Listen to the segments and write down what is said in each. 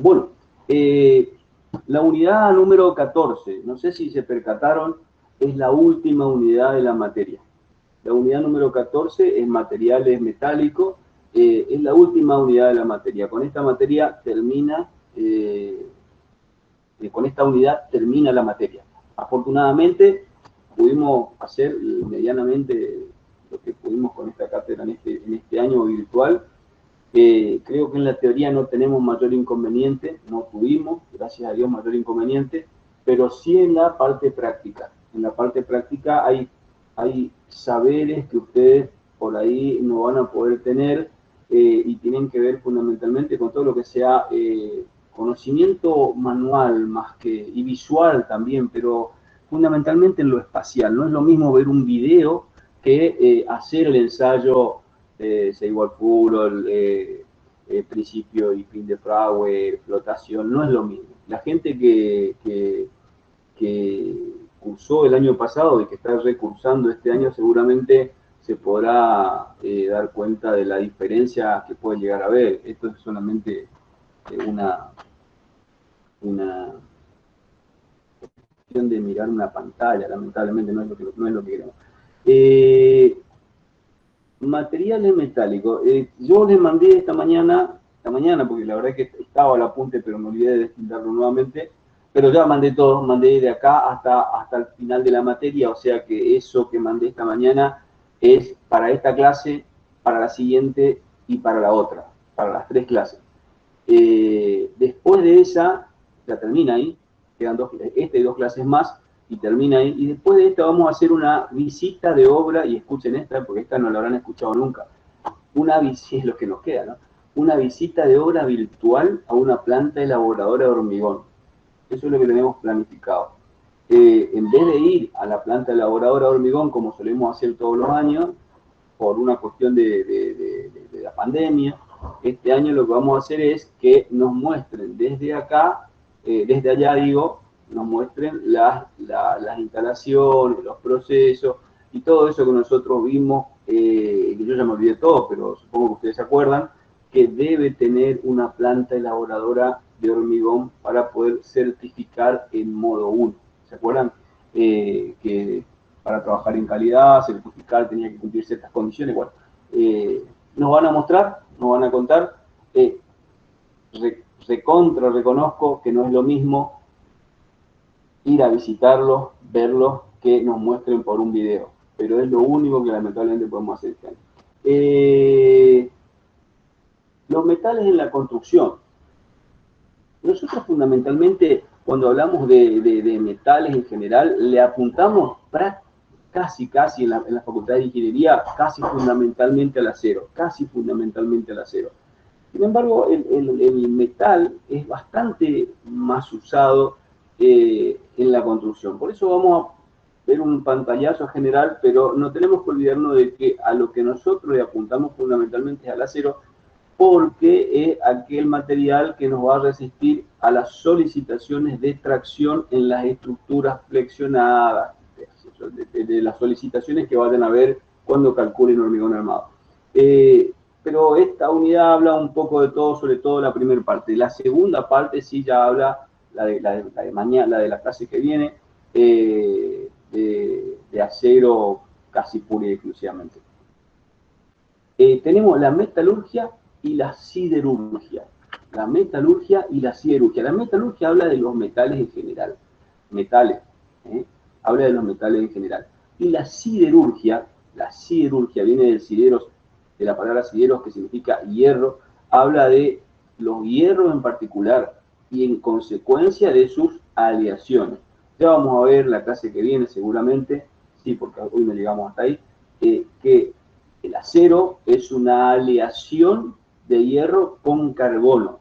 Bueno, la unidad número 14, no sé si se percataron, es la última unidad de la materia. La unidad número 14 es materiales metálicos, es la última unidad de la materia. Con esta materia termina, con esta unidad termina la materia. Afortunadamente pudimos hacer medianamente lo que pudimos con esta cátedra en este año virtual. Creo que en la teoría no tenemos mayor inconveniente, no tuvimos, gracias a Dios, mayor inconveniente, pero sí en la parte práctica. En la parte práctica hay saberes que ustedes por ahí no van a poder tener y tienen que ver fundamentalmente con todo lo que sea conocimiento manual más que, y visual también, pero fundamentalmente en lo espacial. No es lo mismo ver un video que hacer el ensayo Seiwald Furol, principio y fin de Fraude, flotación, no es lo mismo. La gente que cursó el año pasado y que está recursando este año seguramente se podrá dar cuenta de la diferencia que puede llegar a haber. Esto es solamente una cuestión de mirar una pantalla, lamentablemente no es lo que queremos. Materiales metálicos. Yo les mandé esta mañana, porque la verdad que estaba al apunte, pero me olvidé de destinarlo nuevamente, pero ya mandé todo, mandé de acá hasta el final de la materia, o sea que eso que mandé esta mañana es para esta clase, para la siguiente y para la otra, para las 3 clases. Después de esa, ya termina ahí, quedan esta y 2 clases más, y termina ahí. Y después de esta vamos a hacer una visita de obra, y escuchen esta, porque esta no la habrán escuchado nunca. Una visita, es lo que nos queda, ¿no? Una visita de obra virtual a una planta elaboradora de hormigón. Eso es lo que tenemos planificado. En vez de ir a la planta elaboradora de hormigón, como solemos hacer todos los años, por una cuestión de la pandemia, este año lo que vamos a hacer es que nos muestren desde acá, desde allá digo, nos muestren las instalaciones, los procesos y todo eso que nosotros vimos, que yo ya me olvidé todo, pero supongo que ustedes se acuerdan, que debe tener una planta elaboradora de hormigón para poder certificar en modo 1. ¿Se acuerdan? Que para trabajar en calidad, certificar, tenía que cumplir ciertas condiciones. Bueno, nos van a mostrar, nos van a contar. Reconozco que no es lo mismo ir a visitarlos, verlos, que nos muestren por un video. Pero es lo único que lamentablemente podemos hacer este año. Los metales en la construcción. Nosotros fundamentalmente, cuando hablamos de metales en general, le apuntamos casi en la Facultad de Ingeniería, casi fundamentalmente al acero. Sin embargo, el metal es bastante más usado en la construcción. Por eso vamos a ver un pantallazo general, pero no tenemos que olvidarnos de que a lo que nosotros le apuntamos fundamentalmente es al acero, porque es aquel material que nos va a resistir a las solicitaciones de tracción en las estructuras flexionadas, de las solicitaciones que vayan a ver cuando calculen hormigón armado. Pero esta unidad habla un poco de todo, sobre todo la primera parte. La segunda parte sí ya habla, la de mañana, la de la clase que viene, de acero casi pura y exclusivamente. Tenemos la metalurgia y la siderurgia. La metalurgia y la siderurgia. La metalurgia habla de los metales en general. Metales. Habla de los metales en general. Y la siderurgia viene del sideros, de la palabra sideros, que significa hierro. Habla de los hierros en particular y en consecuencia de sus aleaciones. Ya vamos a ver la clase que viene seguramente, sí, porque hoy no llegamos hasta ahí, que el acero es una aleación de hierro con carbono,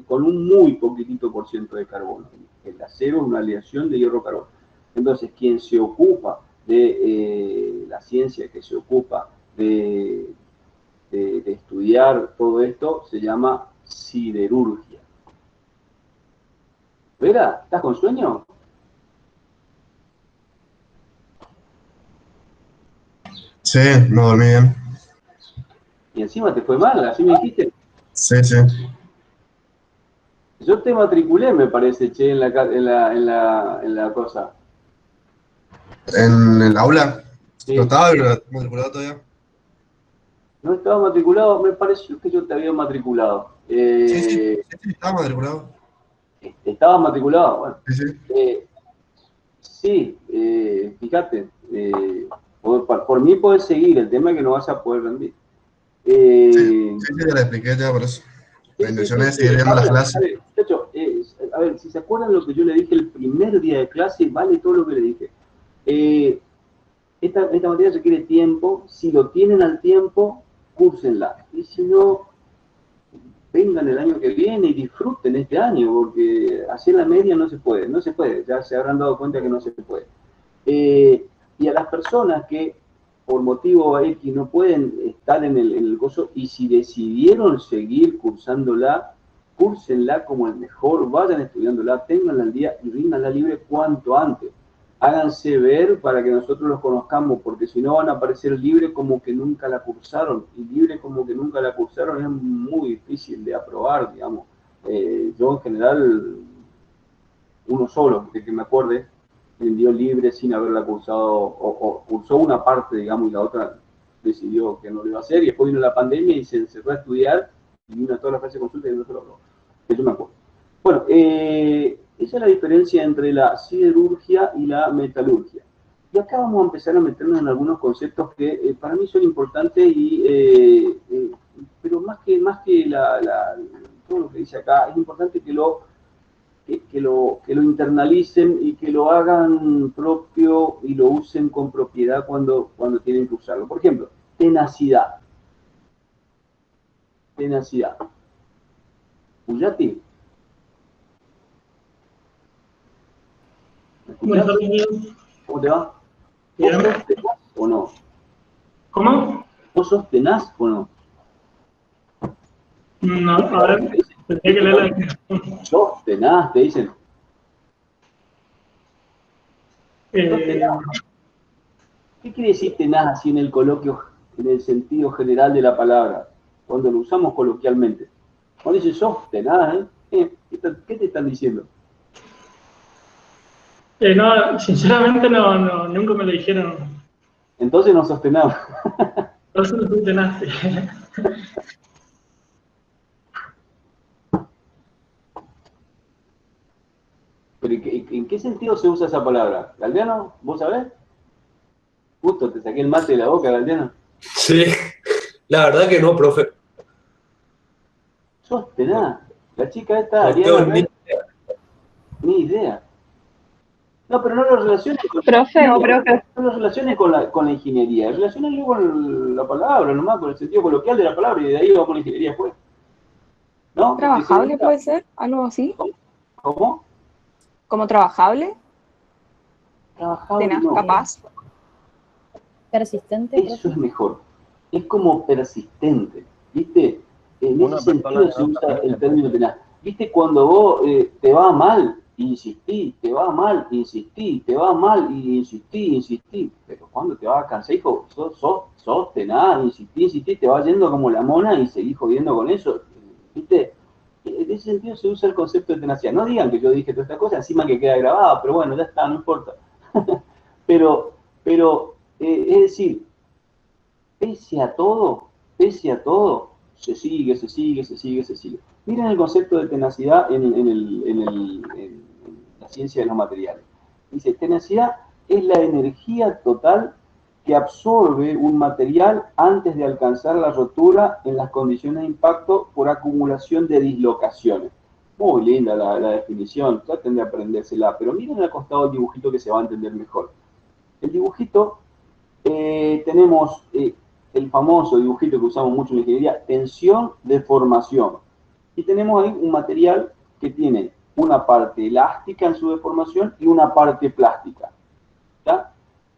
con un muy poquitito por ciento de carbono. El acero es una aleación de hierro-carbono. Entonces, quien se ocupa de la ciencia que se ocupa de estudiar todo esto se llama siderurgia. ¿Vera? ¿Estás con sueño? Sí, me dormí bien. Y encima te fue mal, así me dijiste. Sí, sí. Yo te matriculé, me parece, che, en la cosa. ¿En el aula? ¿No Sí. estaba matriculado todavía? No estaba matriculado, me pareció que yo te había matriculado. Sí, sí, sí, sí, estaba matriculado. ¿Estabas matriculado? Bueno, Sí, sí. eh, sí, fíjate, por mí puedes seguir, el tema es que no vas a poder rendir. Sí, Eh, sí, sí, ya le expliqué ya por eso. La sí, sí, intención sí, es sí, seguir está viendo las bien, clases. vale. De hecho, a ver, si se acuerdan lo que yo le dije el primer día de clase, vale todo lo que le dije. Eh, esta materia requiere tiempo, si lo tienen al tiempo, cúrsenla. Y si no, vengan el año que viene y disfruten este año, porque hacer la media no se puede, no se puede, ya se habrán dado cuenta que no se puede. Y a las personas que por motivo X no pueden estar en el gozo y si decidieron seguir cursándola, cúrsenla como el mejor, vayan estudiándola, tenganla al día y ríndanla libre cuanto antes. Háganse ver para que nosotros los conozcamos, porque si no van a aparecer libre como que nunca la cursaron, y libre como que nunca la cursaron es muy difícil de aprobar, digamos. Yo en general, uno solo, de que me acuerde, vendió libre sin haberla cursado, o cursó una parte, digamos, y la otra decidió que no lo iba a hacer, y después vino la pandemia y se encerró a estudiar, y vino a toda la clase de consulta y no se lo logró. Eso me acuerdo. Bueno, esa es la diferencia entre la siderurgia y la metalurgia. Y acá vamos a empezar a meternos en algunos conceptos que para mí son importantes, pero más que todo lo que dice acá, es importante que lo internalicen y que lo hagan propio y lo usen con propiedad cuando tienen que usarlo. Por ejemplo, tenacidad. Tenacidad. Puyati, ¿me Buenas escuchás? tardes, Diego. ¿Cómo te va? ¿Vos Bien. sos tenaz o no? ¿Cómo? ¿Vos sos tenaz o no? No, ¿Viste a cuando ver, te dicen, tendría que viste leer la cuando definición. sos tenaz, te dicen, sos Eh, tenaz? ¿Qué quiere decir tenaz así en el coloquio, en el sentido general de la palabra? Cuando lo usamos coloquialmente. Cuando dicen sos tenaz, ¿qué te están diciendo? no, sinceramente no, nunca me lo dijeron. Entonces no sos tenaz. Por eso no soy tenaz. ¿Pero en qué sentido se usa esa palabra? ¿Galdeano? ¿Vos sabés? Justo te saqué el mate de la boca, Galdeano. Sí, la verdad que no, profe. Sos No, tenaz. La chica esta, no tengo Ariana, ni... ni idea. No, pero no lo relaciones con la Profe, ingeniería, no lo relaciones con la ingeniería, relacionenlo con la palabra, nomás, con el sentido coloquial de la palabra, y de ahí vamos a la ingeniería después. ¿No? trabajable puede ser, algo así, ¿Cómo? como trabajable, Trabajable, tenaz, no. capaz. Persistente, Eso profe. es mejor. Es como persistente, ¿viste? En ese sentido se usa el término tenaz. ¿Viste cuando vos te va mal, insistí, te va mal, insistí, te va mal, y insistí, insistí? Pero cuando te vas a cansar, hijo, sos tenaz, insistí, te va yendo como la mona y seguís jodiendo con eso. ¿Viste? En ese sentido se usa el concepto de tenacidad. No digan que yo dije toda esta cosa, encima que queda grabada, pero bueno, ya está, no importa. pero, es decir, pese a todo, se sigue, se sigue, se sigue, se sigue. Miren el concepto de tenacidad en la ciencia de los materiales. Dice, tenacidad es la energía total que absorbe un material antes de alcanzar la rotura en las condiciones de impacto por acumulación de dislocaciones. Muy linda la definición, traten de aprendérsela, pero miren al costado el dibujito que se va a entender mejor. El dibujito tenemos el famoso dibujito que usamos mucho en la ingeniería, tensión, deformación. Y tenemos ahí un material que tiene una parte elástica en su deformación y una parte plástica. ¿Ya?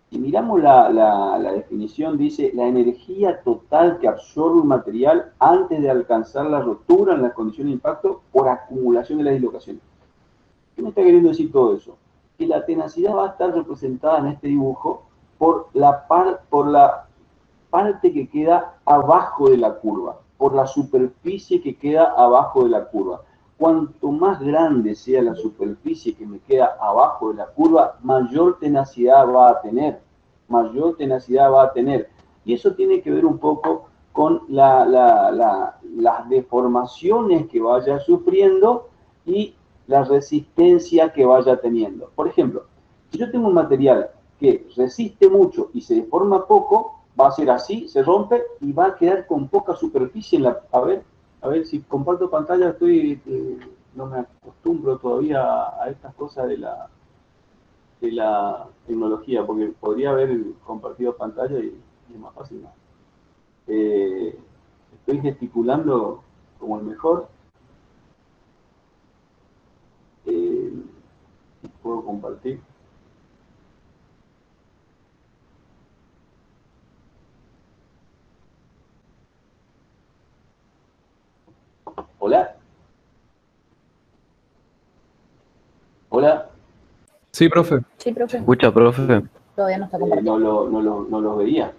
Si miramos la definición, dice la energía total que absorbe un material antes de alcanzar la rotura en las condiciones de impacto por acumulación de las dislocaciones. ¿Qué me está queriendo decir todo eso? Que la tenacidad va a estar representada en este dibujo por la parte que queda abajo de la curva, por la superficie que queda abajo de la curva. cuanto más grande sea la superficie que me queda abajo de la curva, mayor tenacidad va a tener, mayor tenacidad va a tener. Y eso tiene que ver un poco con las deformaciones que vaya sufriendo y la resistencia que vaya teniendo. Por ejemplo, si yo tengo un material que resiste mucho y se deforma poco, va a ser así, se rompe y va a quedar con poca superficie en la... A ver si comparto pantalla, no me acostumbro todavía a estas cosas de la tecnología, porque podría haber compartido pantalla y es más fácil, ¿no? Estoy gesticulando como el mejor. Puedo compartir. Hola. Hola. Sí, profe. Sí, profe. Escucha, profe. Todavía no está compartido. No los veía.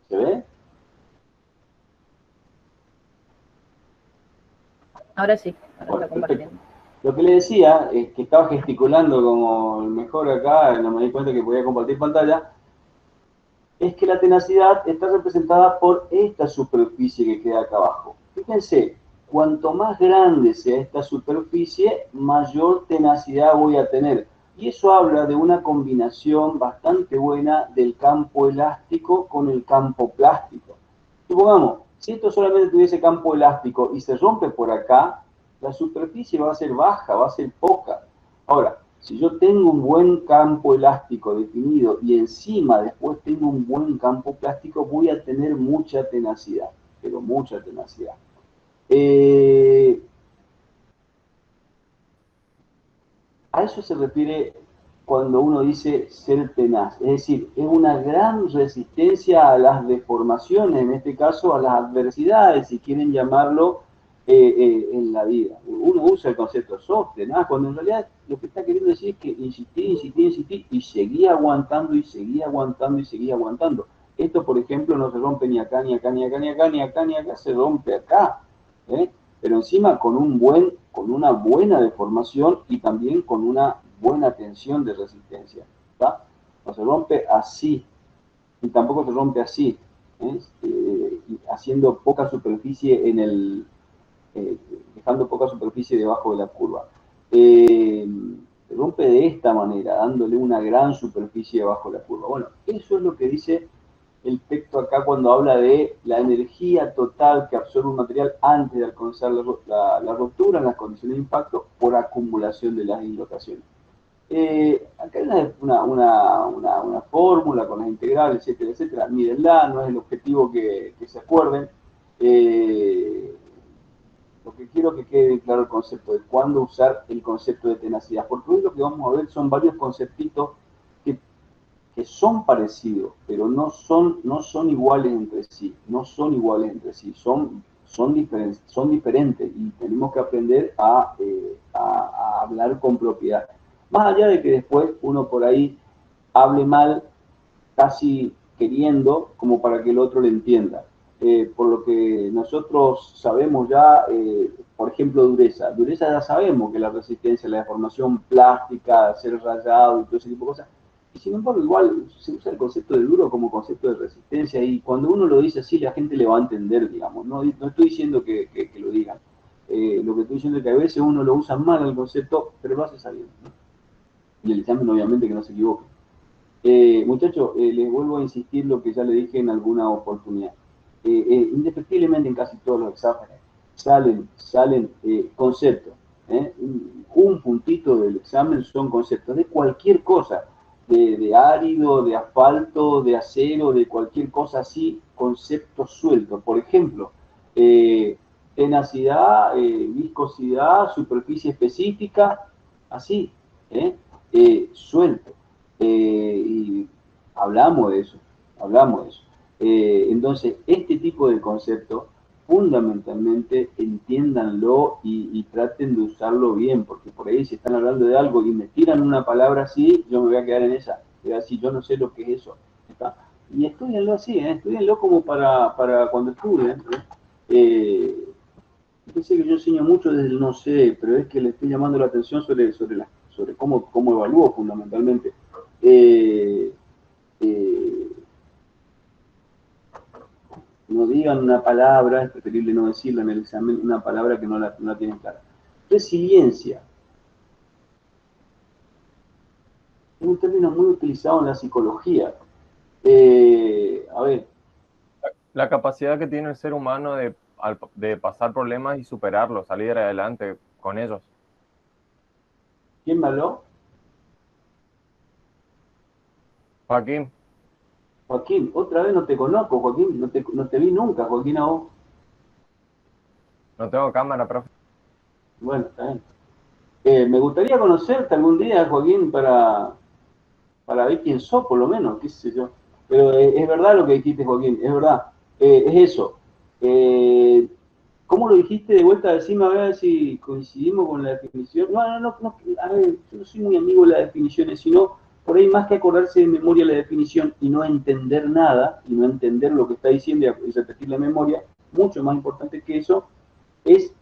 ¿Se ve? Ahora sí, ahora Bueno, está compartiendo. Lo que le decía es que estaba gesticulando como el mejor acá, no me di cuenta que podía compartir pantalla, es que la tenacidad está representada por esta superficie que queda acá abajo. Fíjense, cuanto más grande sea esta superficie, mayor tenacidad voy a tener. Y eso habla de una combinación bastante buena del campo elástico con el campo plástico. Supongamos, si esto solamente tuviese campo elástico y se rompe por acá, la superficie va a ser baja, va a ser poca. Ahora, si yo tengo un buen campo elástico definido y encima después tengo un buen campo plástico, voy a tener mucha tenacidad, pero mucha tenacidad. A eso se refiere cuando uno dice ser tenaz, es decir, es una gran resistencia a las deformaciones, en este caso a las adversidades, si quieren llamarlo, en la vida. Uno usa el concepto sos tenaz, cuando en realidad lo que está queriendo decir es que insistí, y seguía aguantando, y seguía aguantando, y seguía aguantando. Esto, por ejemplo, no se rompe ni acá, ni acá, ni acá, ni acá, ni acá, ni acá, se rompe acá, ¿eh? Pero encima con una buena deformación y también con una buena tensión de resistencia, ¿está? No se rompe así, y tampoco se rompe así, haciendo poca superficie dejando poca superficie debajo de la curva. Se rompe de esta manera, dándole una gran superficie debajo de la curva. Bueno, eso es lo que dice el texto acá cuando habla de la energía total que absorbe un material antes de alcanzar la ruptura en las condiciones de impacto por acumulación de las dislocaciones. Acá hay una fórmula con las integrales, etcétera, etcétera. Mírenla, no es el objetivo que se acuerden. Lo que quiero que quede claro el concepto de cuándo usar el concepto de tenacidad, porque hoy lo que vamos a ver son varios conceptitos que son parecidos, pero no son iguales entre sí, son diferentes y tenemos que aprender a hablar con propiedad. Más allá de que después uno por ahí hable mal, casi queriendo, como para que el otro le entienda. Por lo que nosotros sabemos ya, por ejemplo, dureza ya sabemos que la resistencia, la deformación plástica, ser rayado y todo ese tipo de cosas. Y sin embargo, igual se usa el concepto de duro como concepto de resistencia, y cuando uno lo dice así, la gente le va a entender, digamos. No estoy diciendo que lo digan. Lo que estoy diciendo es que a veces uno lo usa mal el concepto, pero lo hace sabiendo, ¿no? Y el examen, obviamente, que no se equivoque. Muchachos, les vuelvo a insistir lo que ya le dije en alguna oportunidad. Indefectiblemente en casi todos los exámenes salen conceptos. Un puntito del examen son conceptos de cualquier cosa. De árido, de asfalto, de acero, de cualquier cosa así, conceptos sueltos. Por ejemplo, tenacidad, viscosidad, superficie específica, así, suelto. Y hablamos de eso. Entonces, este tipo de conceptos, fundamentalmente, entiéndanlo y traten de usarlo bien, porque por ahí si están hablando de algo y me tiran una palabra así, yo me voy a quedar en esa. Es así, yo no sé lo que es eso. ¿Está? Y estudienlo así, estudienlo como para cuando estudien. Fíjense que yo enseño mucho desde el no sé, pero es que le estoy llamando la atención sobre cómo evalúo fundamentalmente. No digan una palabra, es preferible no decirla en el examen, una palabra que no la tienen clara. Resiliencia. Es un término muy utilizado en la psicología. A ver. La capacidad que tiene el ser humano de pasar problemas y superarlos, salir adelante con ellos. ¿Quién me habló? Joaquín. Joaquín, otra vez no te conozco, Joaquín, no te vi nunca, Joaquín, a vos. No tengo cámara, profe. Bueno, está bien. Me gustaría conocerte algún día, Joaquín, para ver quién sos, por lo menos, qué sé yo. Pero es verdad lo que dijiste, Joaquín, es verdad. Es eso. ¿Cómo lo dijiste de vuelta? Decime a ver si coincidimos con la definición. No, a ver, yo no soy muy amigo de las definiciones, sino por ahí más que acordarse de memoria la definición y no entender nada, y no entender lo que está diciendo y repetir la memoria, mucho más importante que eso, es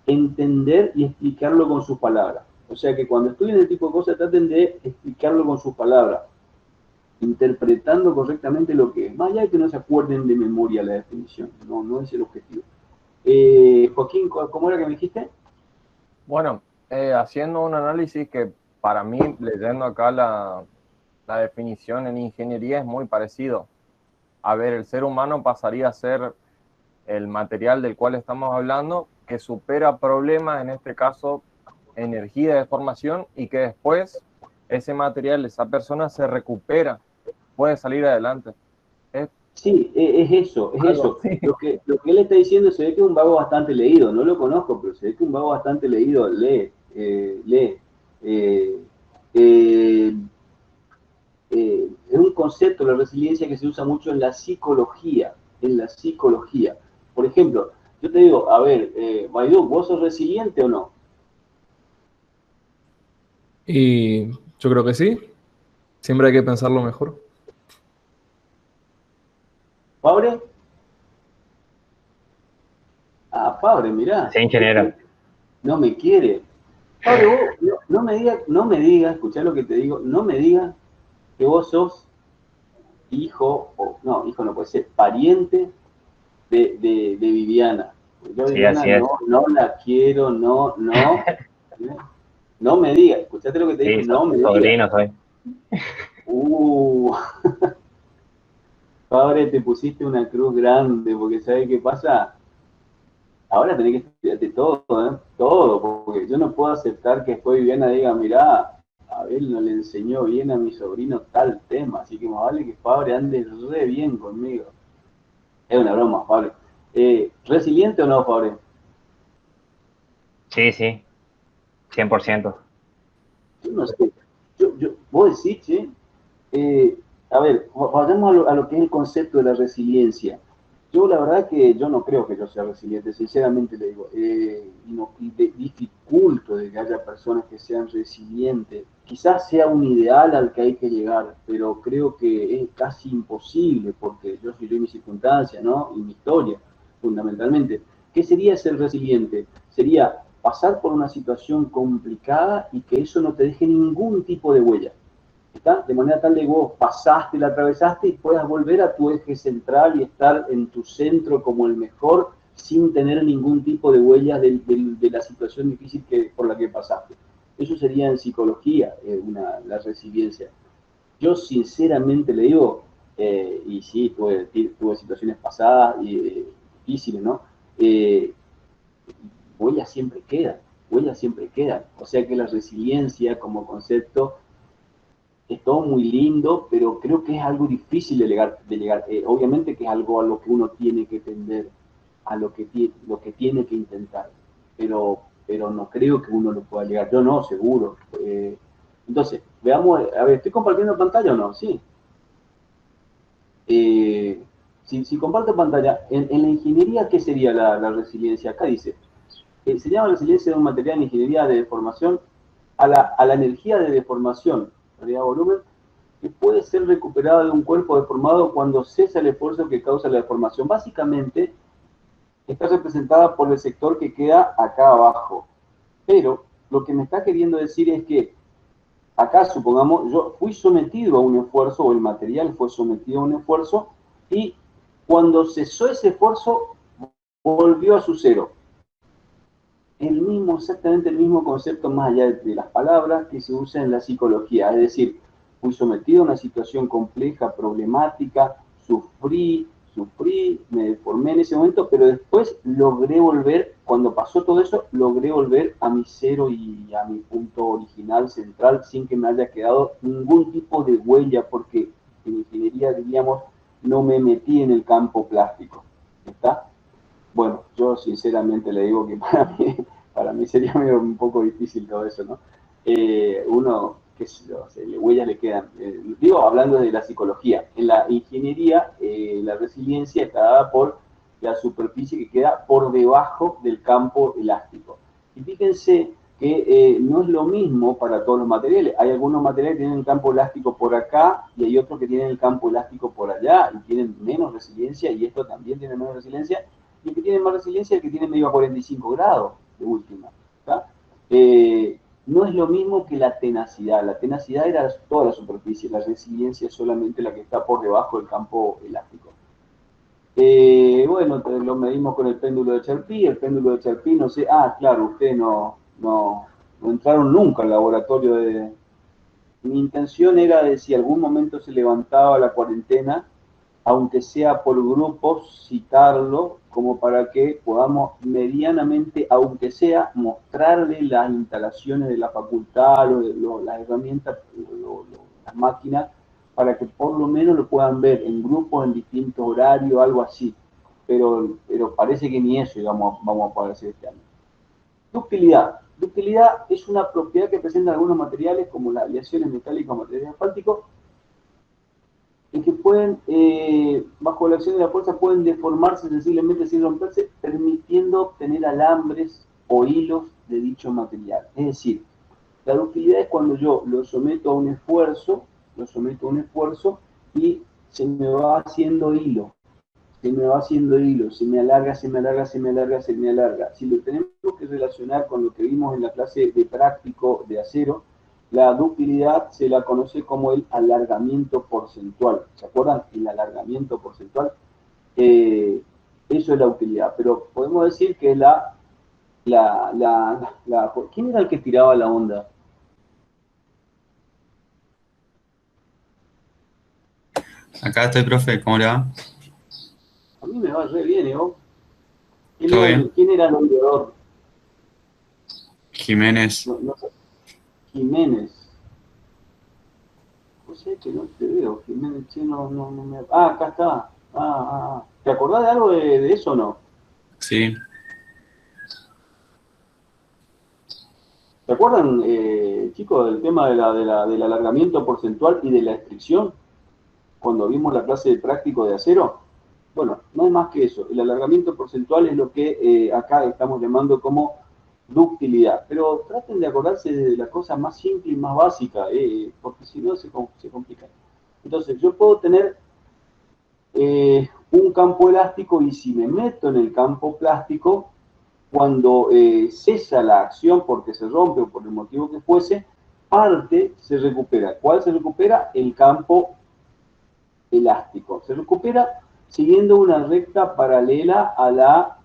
entender y explicarlo con sus palabras. O sea que cuando estudien este tipo de cosas traten de explicarlo con sus palabras, interpretando correctamente lo que es. Más allá de que no se acuerden de memoria la definición, no es el objetivo. Joaquín, ¿cómo era que me dijiste? Bueno, haciendo un análisis que para mí, leyendo acá la definición en ingeniería es muy parecido. A ver, el ser humano pasaría a ser el material del cual estamos hablando, que supera problemas, en este caso energía de formación, y que después ese material, esa persona se recupera, puede salir adelante. Sí, es eso. Sí. Lo que él está diciendo, se ve que es un vago bastante leído, no lo conozco, pero se ve que un vago bastante leído lee. Es un concepto, la resiliencia, que se usa mucho en la psicología. Por ejemplo, yo te digo, a ver, Baidú, ¿vos sos resiliente o no? Y yo creo que sí. Siempre hay que pensarlo mejor. ¿Fabre? Fabre, mirá. Sí, ingeniero. No me quiere. Fabre, vos no me digas, escuchá lo que te digo, no me digas que vos sos hijo no puede ser, pariente de Viviana. Yo Sí, Viviana así es. no la quiero, no me digas, escuchate lo que te digo, Sí, no me digas. sobrino soy. Padre, te pusiste una cruz grande, porque ¿sabes qué pasa? Ahora tenés que estudiarte todo, porque yo no puedo aceptar que después Viviana diga, mirá, Abel no le enseñó bien a mi sobrino tal tema, así que más vale que Fabre ande re bien conmigo. Es una broma, Fabre. ¿Resiliente o no, Fabre? Sí, sí, 100%. Yo no sé. Vos decís, che, a ver, vayamos a lo que es el concepto de la resiliencia. Yo la verdad que yo no creo que yo sea resiliente, sinceramente le digo, dificulto de que haya personas que sean resilientes. Quizás sea un ideal al que hay que llegar, pero creo que es casi imposible, porque yo soy mi circunstancia, ¿no? Y mi historia, fundamentalmente. ¿Qué sería ser resiliente? Sería pasar por una situación complicada y que eso no te deje ningún tipo de huella. ¿Está? De manera tal de que vos pasaste, la atravesaste y puedas volver a tu eje central y estar en tu centro como el mejor sin tener ningún tipo de huellas de la situación difícil por la que pasaste. Eso sería en psicología la resiliencia. Yo sinceramente le digo, y sí, tuve situaciones pasadas y difíciles, ¿no? Huellas siempre quedan. O sea que la resiliencia como concepto es todo muy lindo, pero creo que es algo difícil de llegar. Obviamente que es algo a lo que uno tiene que tender, a lo que tiene que intentar, pero no creo que uno lo pueda llegar. Yo no, seguro. Entonces, veamos, a ver, ¿estoy compartiendo pantalla o no? Sí. Si comparto pantalla, en la ingeniería, ¿qué sería la resiliencia? Acá dice, se llama resiliencia de un material en ingeniería de deformación a la energía de deformación, realidad volumen, que puede ser recuperada de un cuerpo deformado cuando cesa el esfuerzo que causa la deformación. Básicamente, está representada por el sector que queda acá abajo. Pero lo que me está queriendo decir es que acá, supongamos, yo fui sometido a un esfuerzo, o el material fue sometido a un esfuerzo, y cuando cesó ese esfuerzo, volvió a su cero. Exactamente el mismo concepto, más allá de las palabras, que se usa en la psicología. Es decir, fui sometido a una situación compleja, problemática, sufrí, me deformé en ese momento, pero después logré volver, cuando pasó todo eso, logré volver a mi cero y a mi punto original, central, sin que me haya quedado ningún tipo de huella, porque en ingeniería, diríamos, no me metí en el campo plástico. ¿Está? Bueno, yo sinceramente le digo que para mí sería un poco difícil todo eso, ¿no? Uno, qué sé yo, huellas le quedan. Digo, hablando de la psicología. En la ingeniería, la resiliencia está dada por la superficie que queda por debajo del campo elástico. Y fíjense que no es lo mismo para todos los materiales. Hay algunos materiales que tienen el campo elástico por acá y hay otros que tienen el campo elástico por allá y tienen menos resiliencia, y esto también tiene menos resiliencia. Y el que tiene más resiliencia es el que tiene medio a 45 grados de última. No es lo mismo que la tenacidad. La tenacidad era toda la superficie, la resiliencia es solamente la que está por debajo del campo elástico. Bueno, lo medimos con el péndulo de Charpy. El péndulo de Charpy, no sé, claro, ustedes no entraron nunca al laboratorio de... Mi intención era de si algún momento se levantaba la cuarentena, aunque sea por grupos, citarlo, como para que podamos medianamente, aunque sea, mostrarle las instalaciones de la facultad, las herramientas, las máquinas, para que por lo menos lo puedan ver en grupos, en distintos horarios, algo así. Pero parece que ni eso, digamos, vamos a poder hacer este año. Ductilidad. Ductilidad es una propiedad que presentan algunos materiales, como las aleaciones metálicas o materiales asfálticos, y que pueden, bajo la acción de la fuerza, pueden deformarse sensiblemente sin romperse, permitiendo obtener alambres o hilos de dicho material. Es decir, la ductilidad es cuando yo lo someto a un esfuerzo, y se me va haciendo hilo, se me alarga. Si lo tenemos que relacionar con lo que vimos en la clase de práctico de acero, la ductilidad se la conoce como el alargamiento porcentual. ¿Se acuerdan? El alargamiento porcentual. Eso es la utilidad. Pero podemos decir que ¿quién era el que tiraba la onda? Acá estoy, profe, ¿cómo le va? A mí me va re bien, ¿no? ¿Todo bien? ¿Quién era el ondeador? Jiménez. No sé. Jiménez. No sé, que no te veo. Jiménez, che, no me... acá está. ¿Te acordás de algo de eso o no? Sí. ¿Se acuerdan, chicos, del tema del alargamiento porcentual y de la estricción? Cuando vimos la clase de práctico de acero. Bueno, no es más que eso. El alargamiento porcentual es lo que acá estamos llamando como ductilidad. Pero traten de acordarse de la cosa más simple y más básica, porque si no se complica. Entonces, yo puedo tener un campo elástico, y si me meto en el campo plástico, cuando cesa la acción porque se rompe o por el motivo que fuese, parte se recupera. ¿Cuál se recupera? El campo elástico. Se recupera siguiendo una recta paralela a la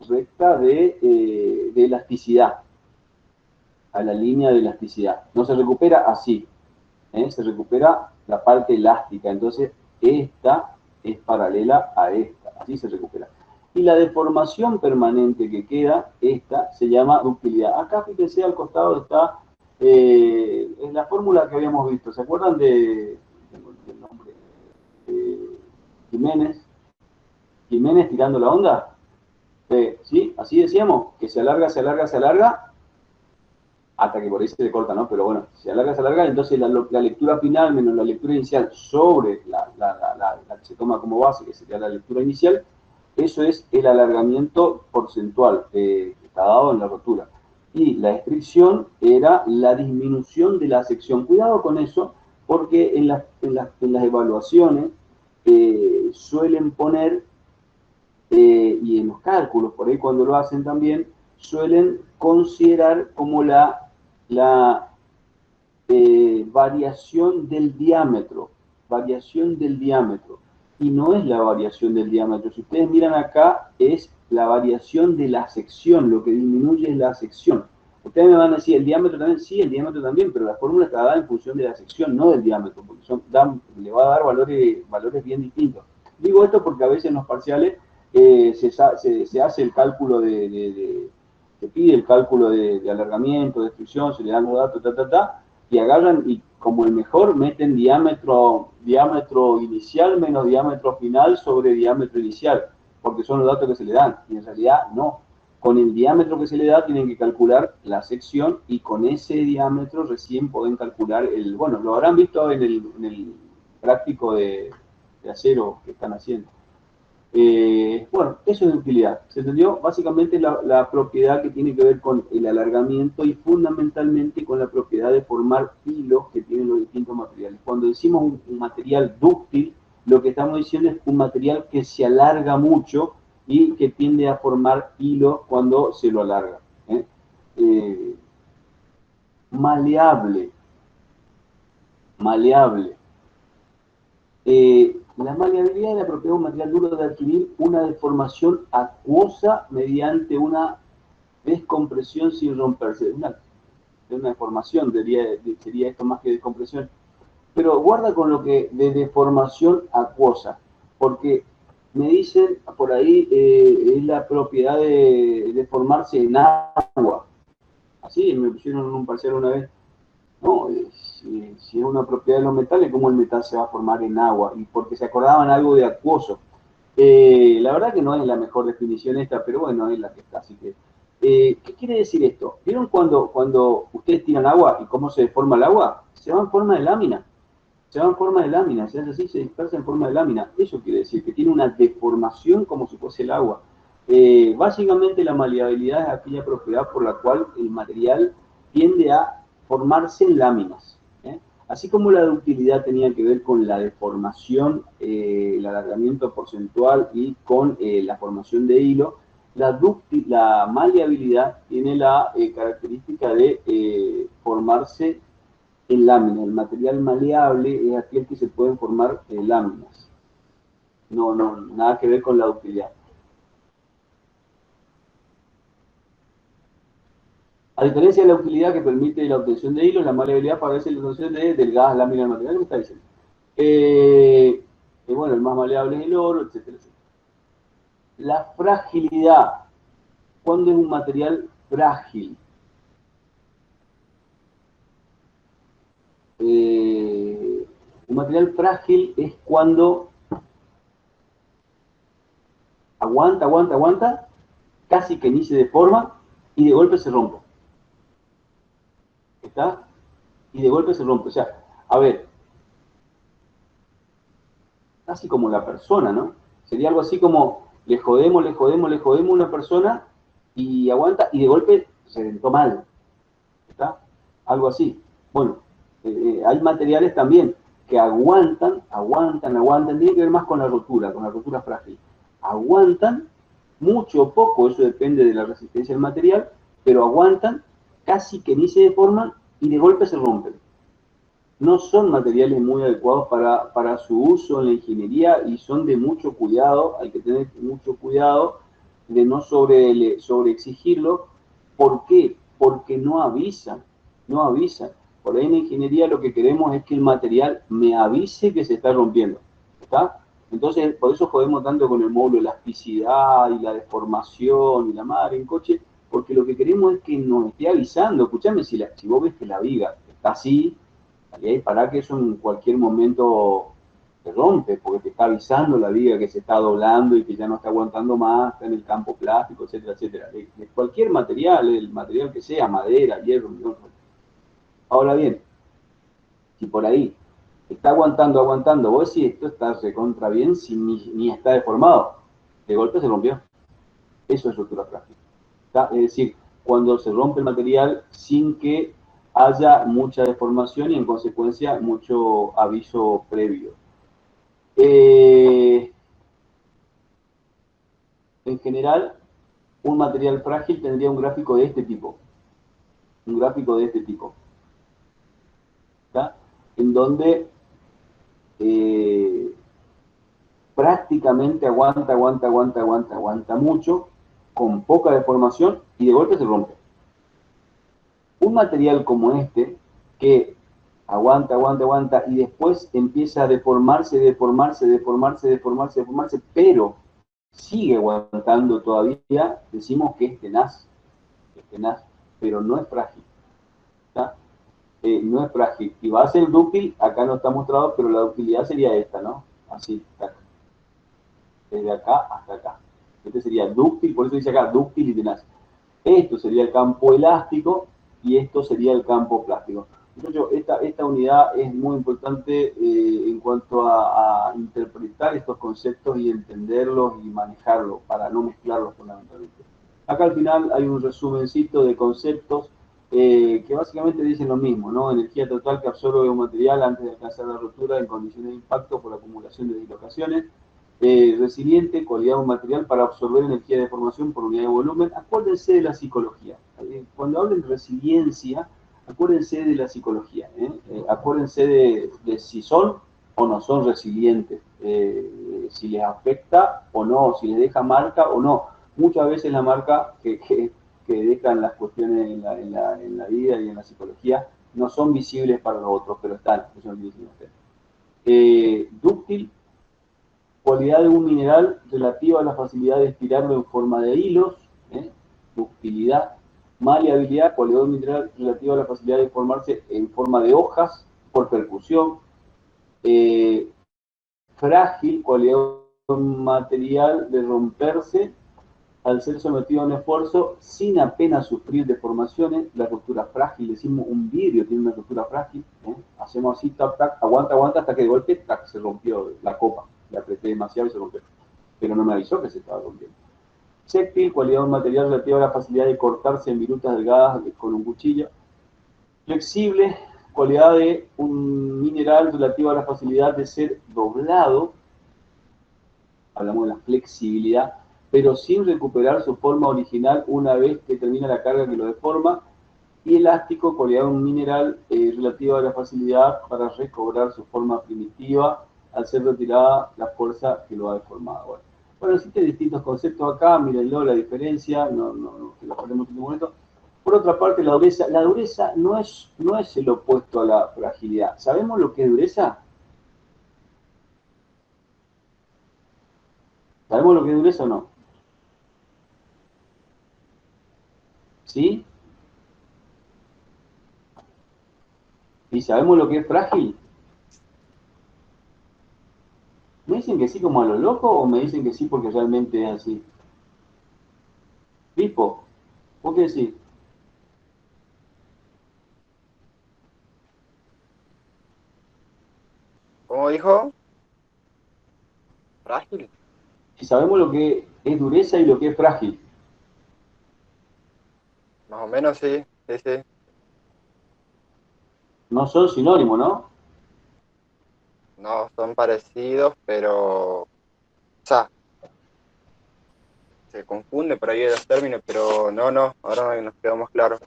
recta de elasticidad, a la línea de elasticidad. No se recupera así, se recupera la parte elástica. Entonces, esta es paralela a esta, así se recupera. Y la deformación permanente que queda, esta se llama ductilidad. Acá, fíjense, al costado está en la fórmula que habíamos visto. ¿Se acuerdan del nombre? Jiménez tirando la onda. ¿Sí? Así decíamos, que se alarga, hasta que por ahí se le corta, ¿no? Pero bueno, se alarga, entonces la lectura final menos la lectura inicial sobre la que se toma como base, que sería la lectura inicial, eso es el alargamiento porcentual que está dado en la rotura. Y la estricción era la disminución de la sección. Cuidado con eso, porque en las evaluaciones suelen poner, y en los cálculos, por ahí cuando lo hacen también, suelen considerar como la variación del diámetro, y no es la variación del diámetro. Si ustedes miran acá, es la variación de la sección, lo que disminuye es la sección. Ustedes me van a decir, ¿el diámetro también? Sí, el diámetro también, pero la fórmula está dada en función de la sección, no del diámetro, porque le va a dar valores bien distintos. Digo esto porque a veces en los parciales se hace el cálculo se pide el cálculo de alargamiento, de extrusión, se le dan los datos, y agarran y como el mejor meten diámetro inicial menos diámetro final sobre diámetro inicial, porque son los datos que se le dan, y en realidad no. Con el diámetro que se le da tienen que calcular la sección y con ese diámetro recién pueden calcular bueno, lo habrán visto en el práctico de acero que están haciendo. Bueno, eso es de utilidad, ¿se entendió? Básicamente la propiedad que tiene que ver con el alargamiento y fundamentalmente con la propiedad de formar hilos que tienen los distintos materiales. Cuando decimos un material dúctil, lo que estamos diciendo es un material que se alarga mucho y que tiende a formar hilos cuando se lo alarga. Maleable. La maleabilidad es la propiedad de un material duro de adquirir una deformación acuosa mediante una descompresión sin romperse. Una deformación sería esto más que descompresión. Pero guarda con lo que de deformación acuosa, porque me dicen por ahí es la propiedad de deformarse en agua. Así me pusieron en un parcial una vez. No, si es una propiedad de los metales, ¿cómo el metal se va a formar en agua? Y porque se acordaban algo de acuoso. La verdad que no es la mejor definición esta, pero bueno, es la que está. Así que, ¿qué quiere decir esto? ¿Vieron cuando ustedes tiran agua y cómo se deforma el agua? Se va en forma de lámina. Se hace así, se dispersa en forma de lámina. Eso quiere decir que tiene una deformación como si fuese el agua. Básicamente la maleabilidad es aquella propiedad por la cual el material tiende a formarse en láminas. Así como la ductilidad tenía que ver con la deformación, el alargamiento porcentual y con la formación de hilo, la maleabilidad tiene la característica de formarse en láminas. El material maleable es aquel que se pueden formar láminas. No, nada que ver con la ductilidad. A diferencia de la utilidad que permite la obtención de hilos, la maleabilidad favorece la obtención de delgadas láminas del material. ¿Qué está diciendo? Bueno, el más maleable es el oro, etcétera, etcétera. La fragilidad. ¿Cuándo es un material frágil? Un material frágil es cuando aguanta, casi que ni se deforma y de golpe se rompe. ¿Está? Y de golpe se rompe. O sea, a ver, casi como la persona, ¿no? Sería algo así como le jodemos a una persona y aguanta y de golpe se reventó mal. ¿Está? Algo así. Bueno, hay materiales también que aguantan, tiene que ver más con la rotura frágil. Aguantan mucho o poco, eso depende de la resistencia del material, pero aguantan, casi que ni se deforman y de golpe se rompen. No son materiales muy adecuados para su uso en la ingeniería y son de mucho cuidado, hay que tener mucho cuidado de no sobreexigirlo. ¿Por qué? Porque no avisan. Por ahí en la ingeniería lo que queremos es que el material me avise que se está rompiendo. ¿Está? Entonces, por eso jodemos tanto con el módulo de elasticidad y la deformación y la madre en coche, porque lo que queremos es que nos esté avisando. Escuchame, si vos ves que la viga está así, para que eso en cualquier momento se rompe, porque te está avisando la viga que se está doblando y que ya no está aguantando más, está en el campo plástico, etcétera, etcétera. De cualquier material, el material que sea, madera, hierro, no. Ahora bien, si por ahí está aguantando, vos decís, esto está recontra bien, si ni está deformado, de golpe se rompió. Eso es rotura frágil. Es decir, cuando se rompe el material sin que haya mucha deformación y en consecuencia mucho aviso previo. En general, un material frágil tendría un gráfico de este tipo. Un gráfico de este tipo. ¿Está? En donde prácticamente aguanta mucho, con poca deformación y de golpe se rompe. Un material como este, que aguanta y después empieza a deformarse, pero sigue aguantando todavía, decimos que es tenaz, pero no es frágil. ¿Está? No es frágil. Y va a ser dúctil, acá no está mostrado, pero la ductilidad sería esta, ¿no? Así, tac. Desde acá hasta acá. Este sería dúctil, por eso dice acá dúctil y tenaz. Esto sería el campo elástico y esto sería el campo plástico. Entonces, esta unidad es muy importante en cuanto a interpretar estos conceptos y entenderlos y manejarlos para no mezclarlos fundamentalmente. Acá al final hay un resumencito de conceptos que básicamente dicen lo mismo, ¿no? Energía total que absorbe un material antes de alcanzar la rotura en condiciones de impacto por acumulación de dislocaciones. Resiliente, cualidad de un material para absorber energía de deformación por unidad de volumen. Acuérdense de la psicología. Cuando hablen de resiliencia, acuérdense de la psicología. Acuérdense de si son o no son resilientes, si les afecta o no, si les deja marca o no. Muchas veces la marca que dejan las cuestiones en la vida y en la psicología no son visibles para los otros, pero están. Eso es lo que dicen ustedes. Dúctil, cualidad de un mineral relativa a la facilidad de estirarlo en forma de hilos, ductilidad. Maleabilidad, cualidad de un mineral relativa a la facilidad de formarse en forma de hojas por percusión. Frágil, cualidad de un material de romperse al ser sometido a un esfuerzo sin apenas sufrir deformaciones. La ruptura frágil, decimos un vidrio tiene una ruptura frágil, hacemos así, tac, tac, aguanta, hasta que de golpe, tac, se rompió la copa, le apreté demasiado y se rompió, pero no me avisó que se estaba rompiendo. Séptil, cualidad de un material relativa a la facilidad de cortarse en virutas delgadas con un cuchillo. Flexible, cualidad de un mineral relativa a la facilidad de ser doblado, hablamos de la flexibilidad, pero sin recuperar su forma original una vez que termina la carga que lo deforma. Y elástico, cualidad de un mineral relativa a la facilidad para recobrar su forma primitiva al ser retirada la fuerza que lo ha deformado. Bueno, existen distintos conceptos acá, mírenlo, la diferencia, no que lo ponemos en un momento. Por otra parte, la dureza no es el opuesto a la fragilidad. ¿Sabemos lo que es dureza? ¿Sabemos lo que es dureza o no? ¿Sí? ¿Y sabemos lo que es frágil? ¿Me dicen que sí como a lo loco o me dicen que sí porque realmente es así? Pipo, ¿vos qué decís? ¿Cómo dijo? Frágil. Si sabemos lo que es dureza y lo que es frágil. Más o menos sí, sí. No son sinónimos, ¿no? No, son parecidos, pero... O sea, se confunde por ahí los términos, pero no, ahora nos quedó más claro.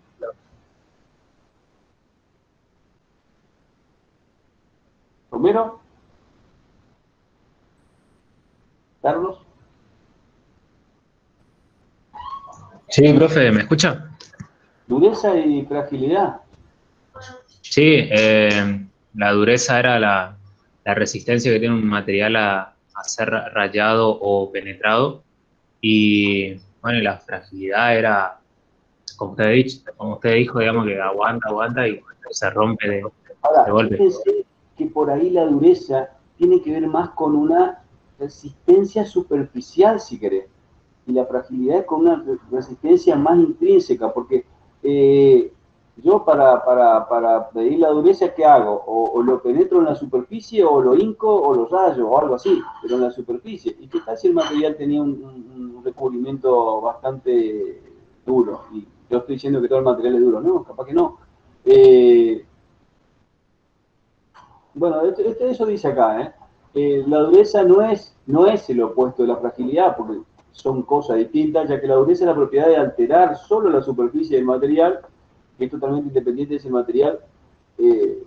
Romero. Carlos. Sí, profe, ¿me escucha? Dureza y fragilidad. Sí, la dureza era la resistencia que tiene un material a ser rayado o penetrado. Y bueno, la fragilidad era, como usted dijo, digamos que aguanta y se rompe de golpe. Fíjense que por ahí la dureza tiene que ver más con una resistencia superficial, si querés. Y la fragilidad con una resistencia más intrínseca, porque yo para medir la dureza, ¿qué hago? O lo penetro en la superficie, o lo hinco, o lo rayo, o algo así, pero en la superficie. ¿Y qué tal si el material tenía un recubrimiento bastante duro? Y yo estoy diciendo que todo el material es duro, no, capaz que no. Bueno, eso dice acá, la dureza no es el opuesto de la fragilidad, porque son cosas distintas, ya que la dureza es la propiedad de alterar solo la superficie del material, que es totalmente independiente de ese material, que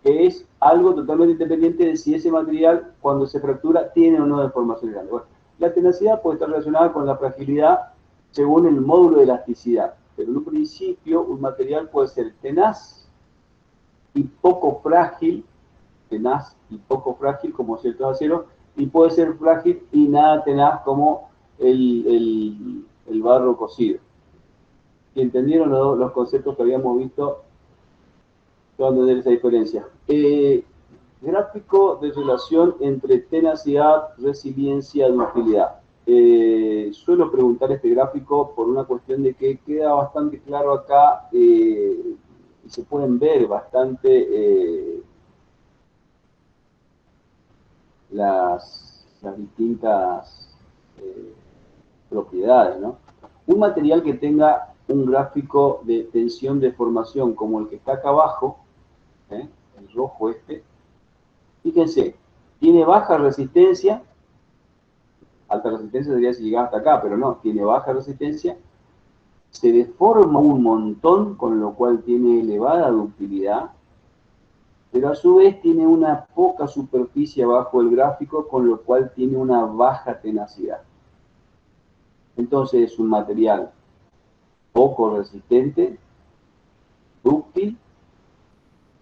es algo totalmente independiente de si ese material, cuando se fractura, tiene o no deformación grande. Bueno, la tenacidad puede estar relacionada con la fragilidad según el módulo de elasticidad, pero en un principio un material puede ser tenaz y poco frágil, como ciertos aceros, y puede ser frágil y nada tenaz como el barro cocido. ¿Y entendieron los conceptos que habíamos visto? Donde de esa diferencia. Gráfico de relación entre tenacidad, resiliencia, ductilidad. Suelo preguntar este gráfico por una cuestión de que queda bastante claro acá y se pueden ver bastante las distintas propiedades, ¿no? Un material que tenga un gráfico de tensión-deformación como el que está acá abajo, el rojo este, fíjense, tiene baja resistencia, alta resistencia sería si llegaba hasta acá, pero no, tiene baja resistencia, se deforma un montón, con lo cual tiene elevada ductilidad, pero a su vez tiene una poca superficie abajo del gráfico, con lo cual tiene una baja tenacidad. Entonces es un material poco resistente, dúctil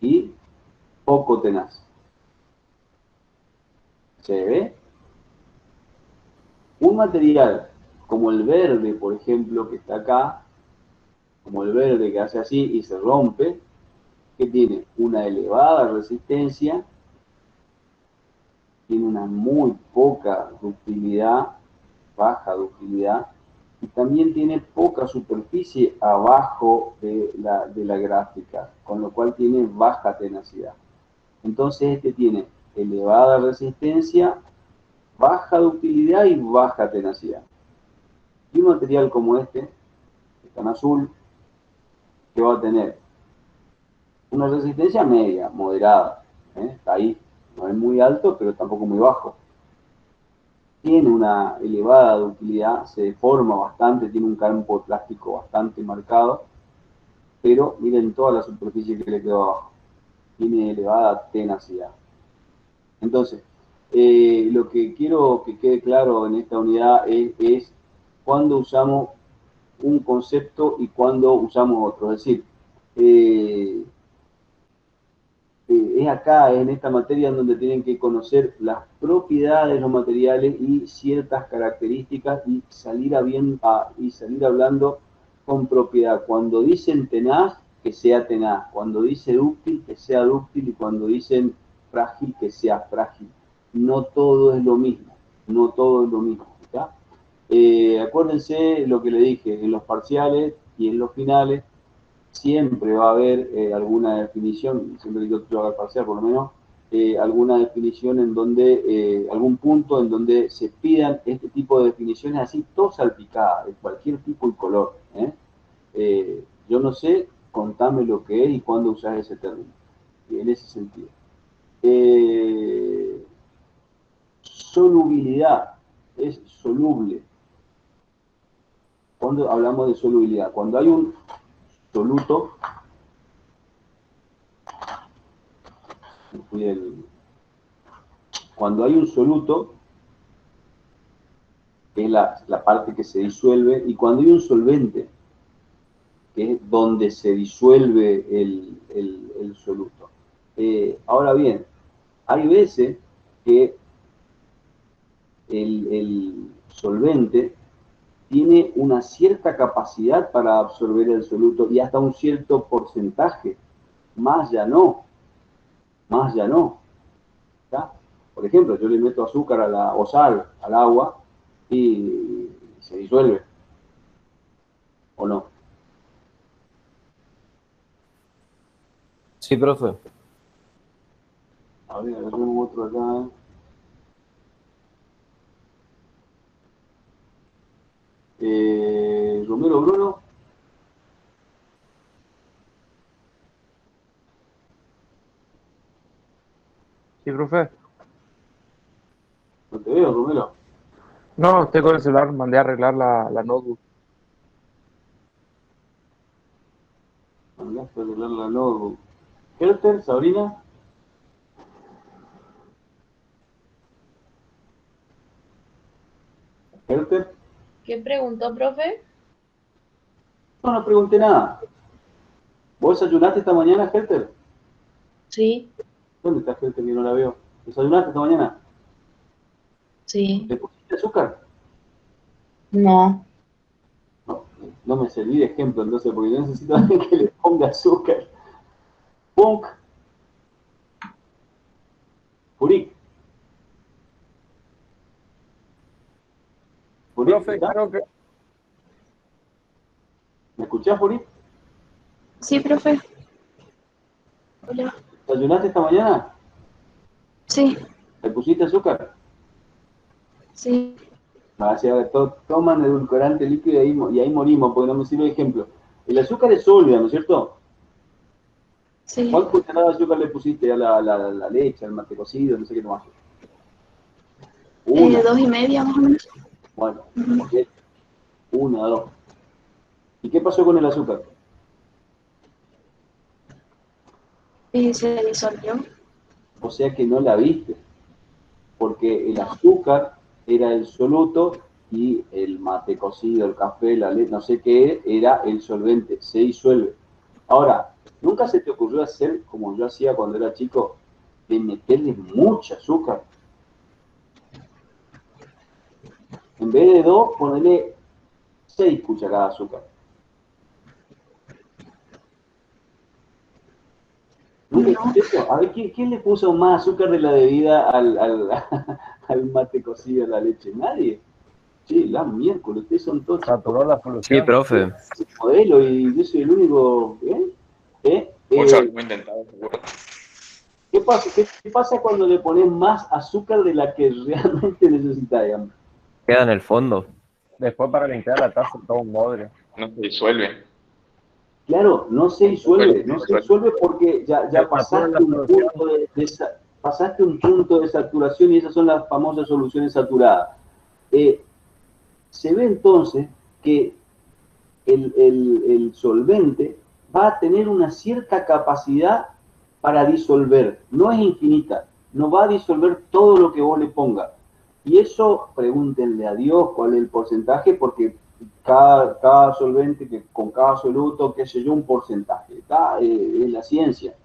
y poco tenaz. ¿Se ve? Un material como el verde, por ejemplo, que está acá, como el verde que hace así y se rompe, que tiene una elevada resistencia, tiene una muy poca ductilidad, baja ductilidad, y también tiene poca superficie abajo de la gráfica, con lo cual tiene baja tenacidad. Entonces este tiene elevada resistencia, baja ductilidad y baja tenacidad. Y un material como este, que está en azul, que va a tener una resistencia media, moderada, está ahí, no es muy alto, pero tampoco muy bajo. Tiene una elevada ductilidad, se deforma bastante, tiene un campo plástico bastante marcado, pero miren toda la superficie que le quedó abajo. Tiene elevada tenacidad. Entonces, lo que quiero que quede claro en esta unidad es cuándo usamos un concepto y cuándo usamos otro. Es decir, es acá, en esta materia, en donde tienen que conocer las propiedades de los materiales y ciertas características y salir hablando con propiedad. Cuando dicen tenaz, que sea tenaz. Cuando dice dúctil, que sea dúctil. Y cuando dicen frágil, que sea frágil. No todo es lo mismo. No todo es lo mismo. ¿Está? Acuérdense lo que le dije, en los parciales y en los finales, siempre va a haber alguna definición, siempre que yo haga parcial por lo menos, alguna definición en donde, algún punto en donde se pidan este tipo de definiciones así, todas salpicadas, de cualquier tipo y color. Yo no sé, contame lo que es y cuándo usás ese término, en ese sentido. Solubilidad, es soluble. Cuando hablamos de solubilidad, cuando hay un soluto, cuando hay un soluto, que es la parte que se disuelve, y cuando hay un solvente, que es donde se disuelve el soluto. Ahora bien, hay veces que el solvente tiene una cierta capacidad para absorber el soluto y hasta un cierto porcentaje, más ya no. ¿Está? Por ejemplo, yo le meto azúcar o sal al agua y se disuelve, ¿o no? Sí, profe. A ver, tenemos otro acá. Romero Bruno. Sí, profe. No te veo, Romero. No, estoy con el celular, mandé a arreglar la notebook. Mandaste a arreglar la notebook. Helter, Sabrina. Helter. ¿Qué preguntó, profe? No pregunté nada. ¿Vos desayunaste esta mañana, Helter? Sí, ¿Dónde está Helter que no la veo? ¿Desayunaste esta mañana? sí. ¿Le pusiste azúcar? No. No me serví de ejemplo, entonces, porque yo necesito a alguien que le ponga azúcar. Punk. Furik. Furik, Profe, ¿está? creo que... ¿Me escuchás, Furik? Sí, profe. Hola. ¿Desayunaste esta mañana? Sí, ¿Le pusiste azúcar? sí. Toman edulcorante líquido y ahí morimos, porque no me sirve de ejemplo. El azúcar es sólida, ¿no es cierto? Sí. ¿Cuánto cucharada de azúcar le pusiste a la leche, al mate cocido, no sé qué tomaste? Una. 2,5 más o menos. Bueno, ok. 1, 2. ¿Y qué pasó con el azúcar? Se disolvió. O sea que no la viste, porque el azúcar era el soluto y el mate cocido, el café, la leche, no sé qué, era el solvente, se disuelve. Ahora, ¿nunca se te ocurrió hacer como yo hacía cuando era chico, de meterle mucho azúcar? En vez de 2, ponerle 6 cucharadas de azúcar. ¿Nunca hiciste eso? A ver, ¿quién le puso más azúcar de la debida al mate cocido, a la leche? Nadie. Sí, la miércoles, ustedes son todos Saturó la solución. Sí, profe. modelo y yo soy el único. Mucho lo hemos intentado, seguro. ¿Qué pasa cuando le pones más azúcar de la que realmente necesitas, digamos? Queda en el fondo. Después para limpiar la taza todo un bodrio. No se disuelve. Claro, no se disuelve porque ya pasaste un punto de saturación y esas son las famosas soluciones saturadas. Se ve entonces que el solvente va a tener una cierta capacidad para disolver, no es infinita, no va a disolver todo lo que vos le pongas. Y eso, pregúntenle a Dios cuál es el porcentaje, porque cada solvente, que con cada soluto, qué sé yo, un porcentaje, es la ciencia.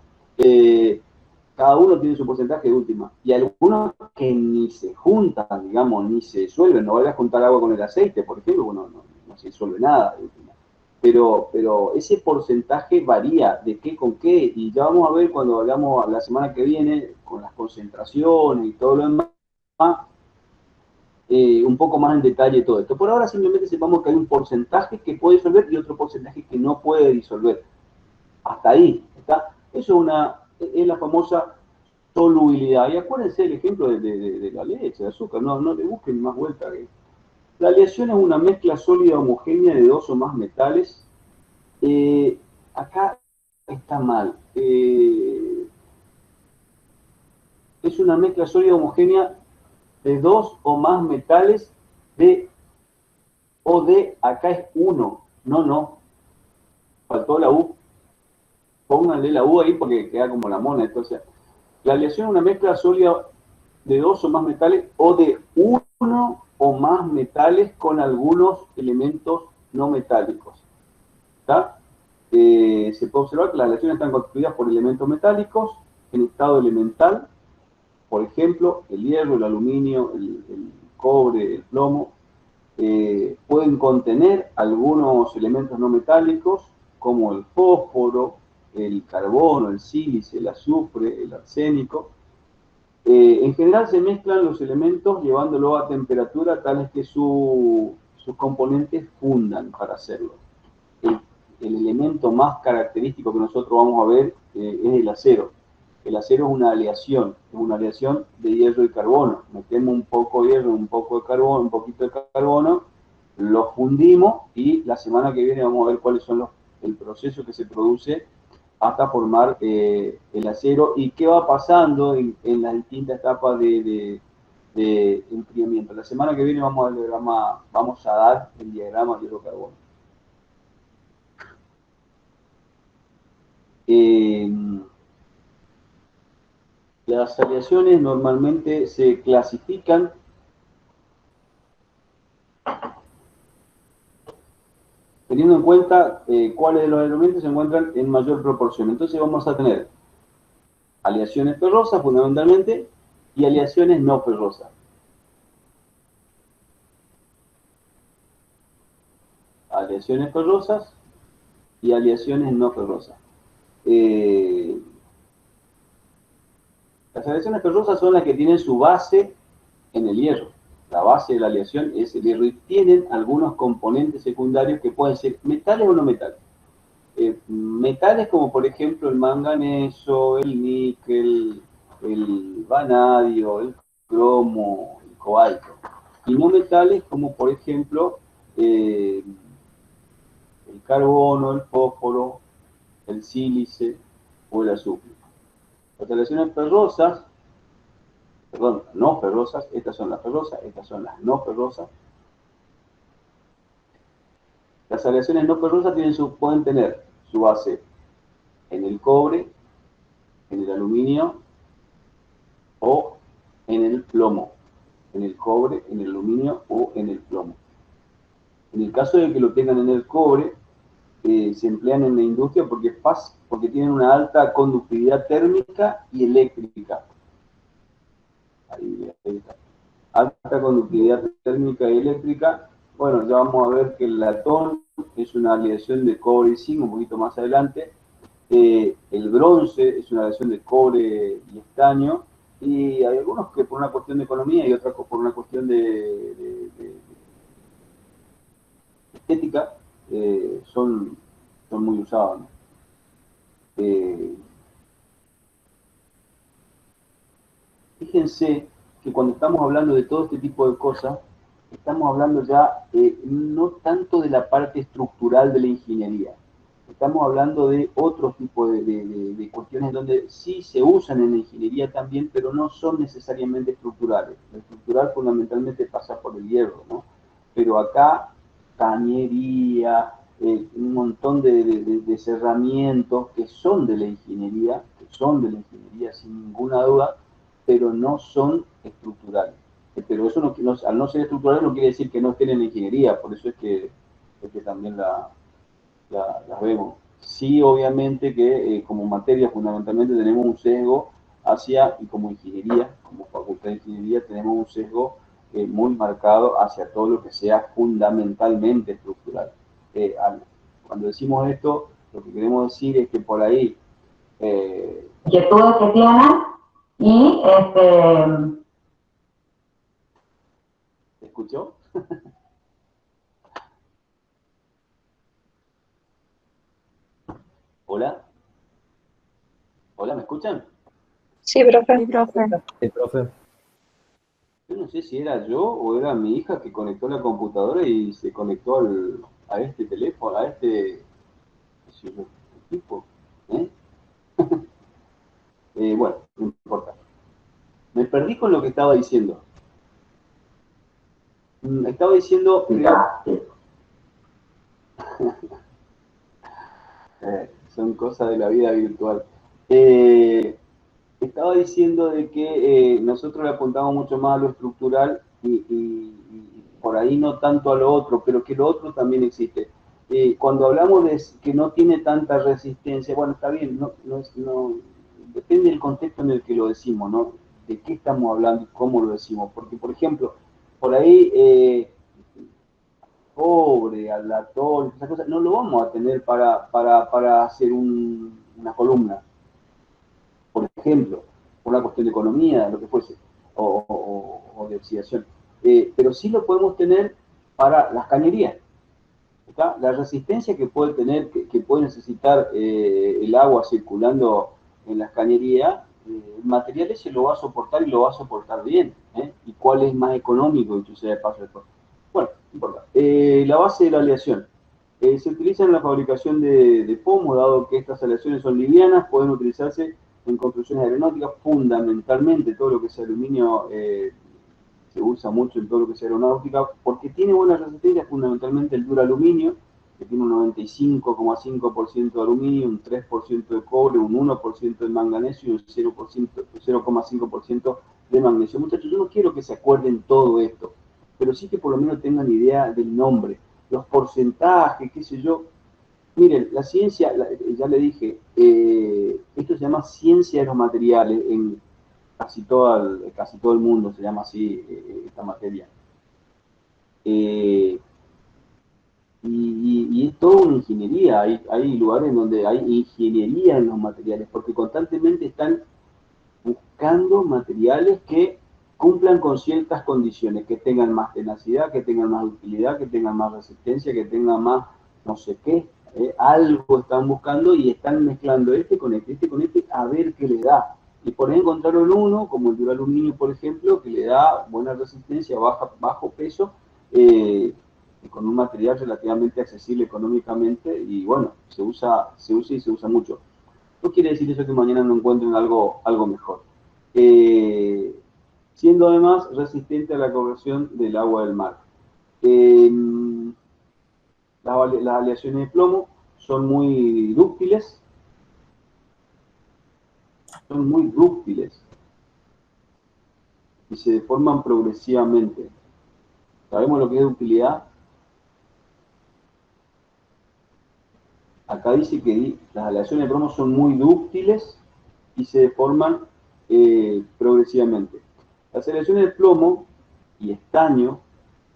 Cada uno tiene su porcentaje de última. Y algunos que ni se juntan, digamos, ni se disuelven. No vayas a juntar agua con el aceite, por ejemplo, bueno, no se disuelve nada de última. Pero ese porcentaje varía de qué con qué, y ya vamos a ver cuando hablamos la semana que viene, con las concentraciones y todo lo demás, un poco más en detalle todo esto. Por ahora simplemente sepamos que hay un porcentaje que puede disolver y otro porcentaje que no puede disolver. Hasta ahí, ¿está? Eso es la famosa solubilidad. Y acuérdense del ejemplo de la leche, de azúcar, no le busquen más vuelta. La aleación es una mezcla sólida homogénea de dos o más metales. Acá está mal. Es una mezcla sólida homogénea de dos o más metales acá es 1. No. Faltó la U. Pónganle la U ahí porque queda como la mona. Entonces, la aleación es una mezcla sólida de dos o más metales o de uno o más metales con algunos elementos no metálicos. ¿Está? Se puede observar que las aleaciones están constituidas por elementos metálicos en estado elemental, por ejemplo, el hierro, el aluminio, el cobre, el plomo. Pueden contener algunos elementos no metálicos, como el fósforo, el carbono, el sílice, el azufre, el arsénico. En general se mezclan los elementos llevándolo a temperatura tales que sus componentes fundan para hacerlo. El elemento más característico que nosotros vamos a ver es el acero. El acero es una aleación de hierro y carbono. Metemos un poco de hierro, un poco de carbono, un poquito de carbono, lo fundimos y la semana que viene vamos a ver cuáles son el proceso que se produce hasta formar el acero y qué va pasando en las distintas etapas de enfriamiento. La semana que viene vamos a dar el diagrama de hidrocarbono. Las aleaciones normalmente se clasifican teniendo en cuenta cuáles de los elementos se encuentran en mayor proporción. Entonces vamos a tener aleaciones ferrosas fundamentalmente y aleaciones no ferrosas. Aleaciones ferrosas y aleaciones no ferrosas. Las aleaciones ferrosas son las que tienen su base en el hierro. La base de la aleación es el hierro y tienen algunos componentes secundarios que pueden ser metales o no metales. Metales como por ejemplo el manganeso, el níquel, el vanadio, el cromo, el cobalto. Y no metales como por ejemplo el carbono, el fósforo, el sílice o el azufre. Las aleaciones ferrosas, perdón, no ferrosas, estas son las ferrosas, estas son las no ferrosas. Las aleaciones no ferrosas pueden tener su base en el cobre, en el aluminio o en el plomo. En el cobre, en el aluminio o en el plomo. En el caso de que lo tengan en el cobre, se emplean en la industria porque tienen una alta conductividad térmica y eléctrica. Ahí está. Alta conductividad térmica y eléctrica. Bueno, ya vamos a ver que el latón es una aleación de cobre y zinc un poquito más adelante. El bronce es una aleación de cobre y estaño. Y hay algunos que por una cuestión de economía y otros por una cuestión de estética son muy usados, ¿no? Fíjense que cuando estamos hablando de todo este tipo de cosas, estamos hablando ya no tanto de la parte estructural de la ingeniería, estamos hablando de otro tipo de cuestiones donde sí se usan en la ingeniería también, pero no son necesariamente estructurales. Lo estructural fundamentalmente pasa por el hierro, ¿no? Pero acá, cañería, un montón de cerramientos que son de la ingeniería sin ninguna duda, pero no son estructurales. Pero eso al no ser estructurales no quiere decir que no estén en la ingeniería, por eso es que también las vemos. Sí, obviamente que como materia fundamentalmente tenemos un sesgo y como ingeniería, como facultad de ingeniería, tenemos un sesgo muy marcado hacia todo lo que sea fundamentalmente estructural. Cuando decimos esto, lo que queremos decir es que por ahí inquietudes que tienen y ¿te escuchó? ¿Hola? ¿Hola, me escuchan? Sí, profe. Sí, profe. Sí, profe. Yo no sé si era yo o era mi hija que conectó la computadora y se conectó a este teléfono, a este equipo. Bueno, no importa. Me perdí con lo que estaba diciendo. Estaba diciendo... son cosas de la vida virtual. Estaba diciendo de que nosotros le apuntamos mucho más a lo estructural y por ahí no tanto a lo otro, pero que lo otro también existe. Cuando hablamos de que no tiene tanta resistencia, bueno, está bien, depende del contexto en el que lo decimos, ¿no? De qué estamos hablando y cómo lo decimos. Porque, por ejemplo, por ahí... cobre, al latón, esas cosas, no lo vamos a tener para hacer una columna, por ejemplo, por una cuestión de economía, lo que fuese, o de oxidación. Pero sí lo podemos tener para las cañerías. ¿Está? La resistencia que puede tener, que puede necesitar el agua circulando en las cañerías, el material ese lo va a soportar y lo va a soportar bien. ¿Y cuál es más económico, dicho sea de paso después? Bueno, no importa. La base de la aleación. Se utiliza en la fabricación de pomo, dado que estas aleaciones son livianas, pueden utilizarse en construcciones aeronáuticas, fundamentalmente todo lo que es aluminio se usa mucho en todo lo que es aeronáutica, porque tiene buena resistencia, fundamentalmente el duraluminio, que tiene un 95,5% de aluminio, un 3% de cobre, un 1% de manganesio y un 0,5% de magnesio. Muchachos, yo no quiero que se acuerden todo esto, pero sí que por lo menos tengan idea del nombre, los porcentajes, qué sé yo. Miren, la ciencia, ya le dije, esto se llama ciencia de los materiales, en casi todo el mundo se llama así esta materia. Y es toda una ingeniería, hay lugares donde hay ingeniería en los materiales, porque constantemente están buscando materiales que cumplan con ciertas condiciones, que tengan más tenacidad, que tengan más utilidad, que tengan más resistencia, que tengan más no sé qué, algo están buscando y están mezclando este con este a ver qué le da. Y por ahí encontraron uno, como el duraluminio, por ejemplo, que le da buena resistencia, bajo peso, con un material relativamente accesible económicamente, y bueno, se usa y se usa mucho. No quiere decir eso que mañana no encuentren algo mejor. Siendo además resistente a la corrosión del agua del mar. Las aleaciones de plomo son muy dúctiles. Y se deforman progresivamente. ¿Sabemos lo que es ductilidad? Acá dice que las aleaciones de plomo son muy dúctiles y se deforman progresivamente. Las aleaciones de plomo y estaño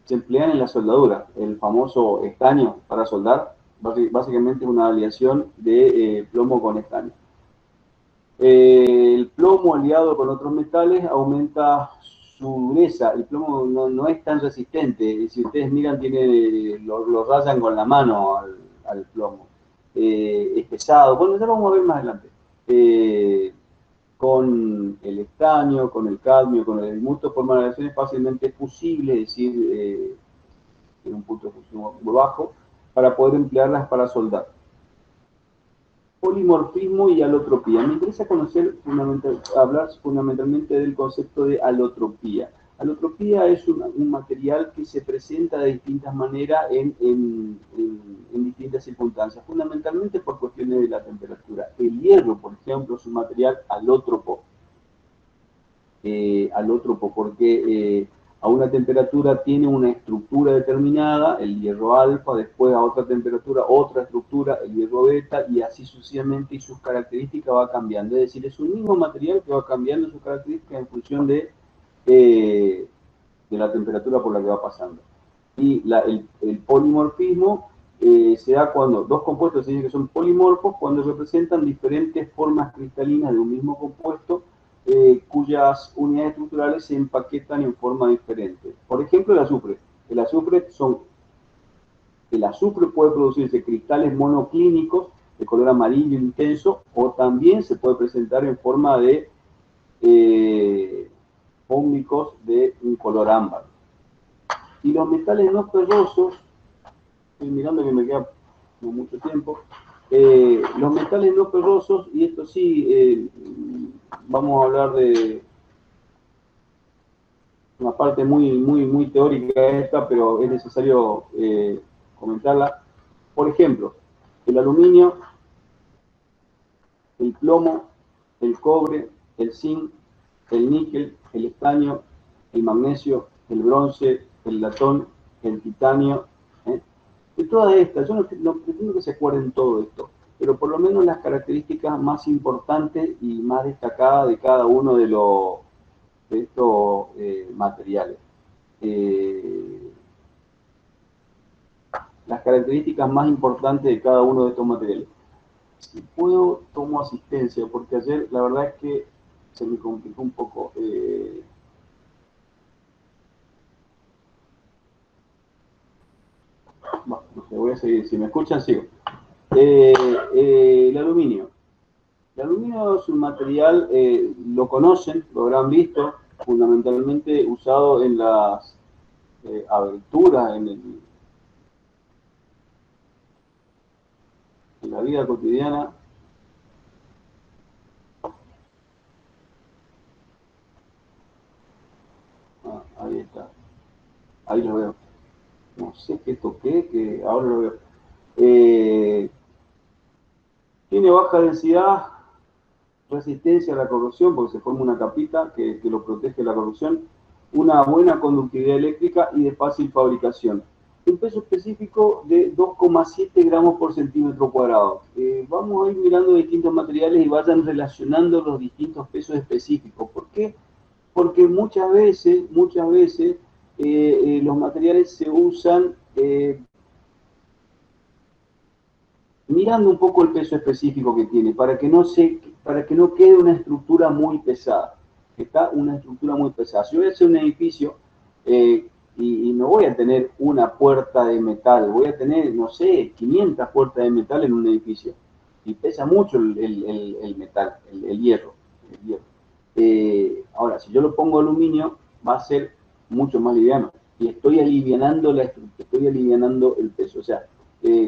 se emplean en la soldadura. El famoso estaño para soldar, básicamente es una aleación de plomo con estaño. El plomo aliado con otros metales aumenta su dureza. El plomo no es tan resistente. Si ustedes miran, lo rayan con la mano al plomo. Es pesado. Bueno, ya lo vamos a ver más adelante. Con el estaño, con el cadmio, con el bismuto, forman aleaciones fácilmente fusibles, es decir, en un punto de fusión muy bajo, para poder emplearlas para soldar. Polimorfismo y alotropía. Me interesa hablar fundamentalmente del concepto de alotropía. Alotropía es un material que se presenta de distintas maneras en distintas circunstancias, fundamentalmente por cuestiones de la temperatura. El hierro, por ejemplo, es un material alótropo. Porque a una temperatura tiene una estructura determinada, el hierro alfa, después a otra temperatura, otra estructura, el hierro beta, y así sucesivamente, y sus características va cambiando. Es decir, es un mismo material que va cambiando sus características en función de la temperatura por la que va pasando. Y el polimorfismo se da cuando dos compuestos se dice que son polimorfos, cuando representan diferentes formas cristalinas de un mismo compuesto, cuyas unidades estructurales se empaquetan en forma diferente. Por ejemplo, el azufre. El azufre puede producirse cristales monoclínicos de color amarillo intenso, o también se puede presentar en forma de ómnicos de un color ámbar. Y los metales no ferrosos, estoy mirando que me queda mucho tiempo, los metales no ferrosos, y esto sí, vamos a hablar de una parte muy teórica esta, pero es necesario comentarla. Por ejemplo, el aluminio, el plomo, el cobre, el zinc, el níquel, el estaño, el magnesio, el bronce, el latón, el titanio. De todas estas, yo no pretendo que se acuerden todo esto, pero por lo menos las características más importantes y más destacadas de cada uno de estos materiales. Las características más importantes de cada uno de estos materiales. Si puedo, tomo asistencia, porque ayer la verdad es que se me complicó un poco. Bueno, no sé, voy a seguir. Si me escuchan, sigo. El aluminio. El aluminio es un material, lo conocen, lo habrán visto, fundamentalmente usado en las aberturas, la vida cotidiana. Ahí está. Ahí lo veo. No sé qué toqué, que ahora lo veo. Tiene baja densidad, resistencia a la corrosión, porque se forma una capita que lo protege de la corrosión, una buena conductividad eléctrica y de fácil fabricación. Un peso específico de 2,7 gramos por centímetro cuadrado. Vamos a ir mirando distintos materiales y vayan relacionando los distintos pesos específicos. ¿Por qué? Porque muchas veces los materiales se usan mirando un poco el peso específico que tiene, para que no quede una estructura muy pesada. Está una estructura muy pesada. Si voy a hacer un edificio y no voy a tener una puerta de metal, voy a tener, no sé, 500 puertas de metal en un edificio. Y pesa mucho el metal, el hierro. Ahora, si yo lo pongo aluminio, va a ser mucho más liviano. Y estoy alivianando la estructura, estoy alivianando el peso. O sea,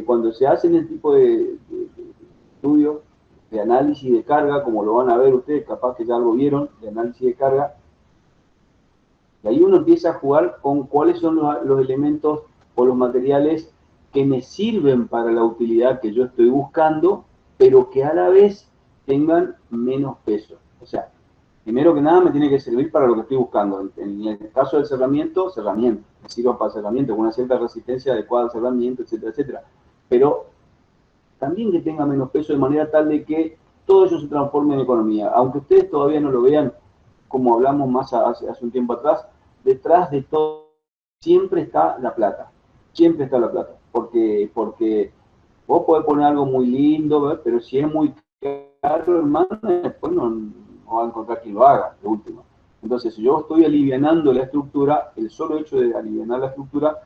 cuando se hacen el tipo de estudios de análisis de carga, como lo van a ver ustedes, capaz que ya algo vieron, de análisis de carga, y ahí uno empieza a jugar con cuáles son los elementos o los materiales que me sirven para la utilidad que yo estoy buscando, pero que a la vez tengan menos peso. O sea, primero que nada me tiene que servir para lo que estoy buscando. En el caso del cerramiento, me sirve para cerramiento, con una cierta resistencia adecuada al cerramiento, etcétera, etcétera. Pero también que tenga menos peso de manera tal de que todo eso se transforme en economía. Aunque ustedes todavía no lo vean, como hablamos más hace un tiempo atrás, detrás de todo siempre está la plata. Siempre está la plata. Porque vos podés poner algo muy lindo, ¿verdad? Pero si es muy caro, hermano, después no va a encontrar quien lo haga, de última. Entonces, si yo estoy alivianando la estructura, el solo hecho de alivianar la estructura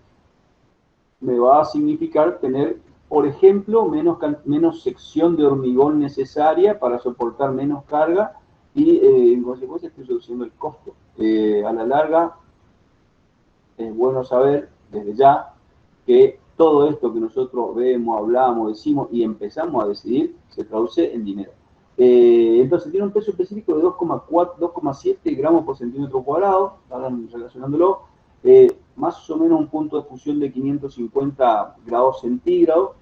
me va a significar tener, por ejemplo, menos sección de hormigón necesaria para soportar menos carga y, en consecuencia, estoy reduciendo el costo. A la larga, es bueno saber desde ya que todo esto que nosotros vemos, hablamos, decimos y empezamos a decidir se traduce en dinero. Entonces tiene un peso específico de 2,7 gramos por centímetro cuadrado, están relacionándolo, más o menos un punto de fusión de 550 grados centígrados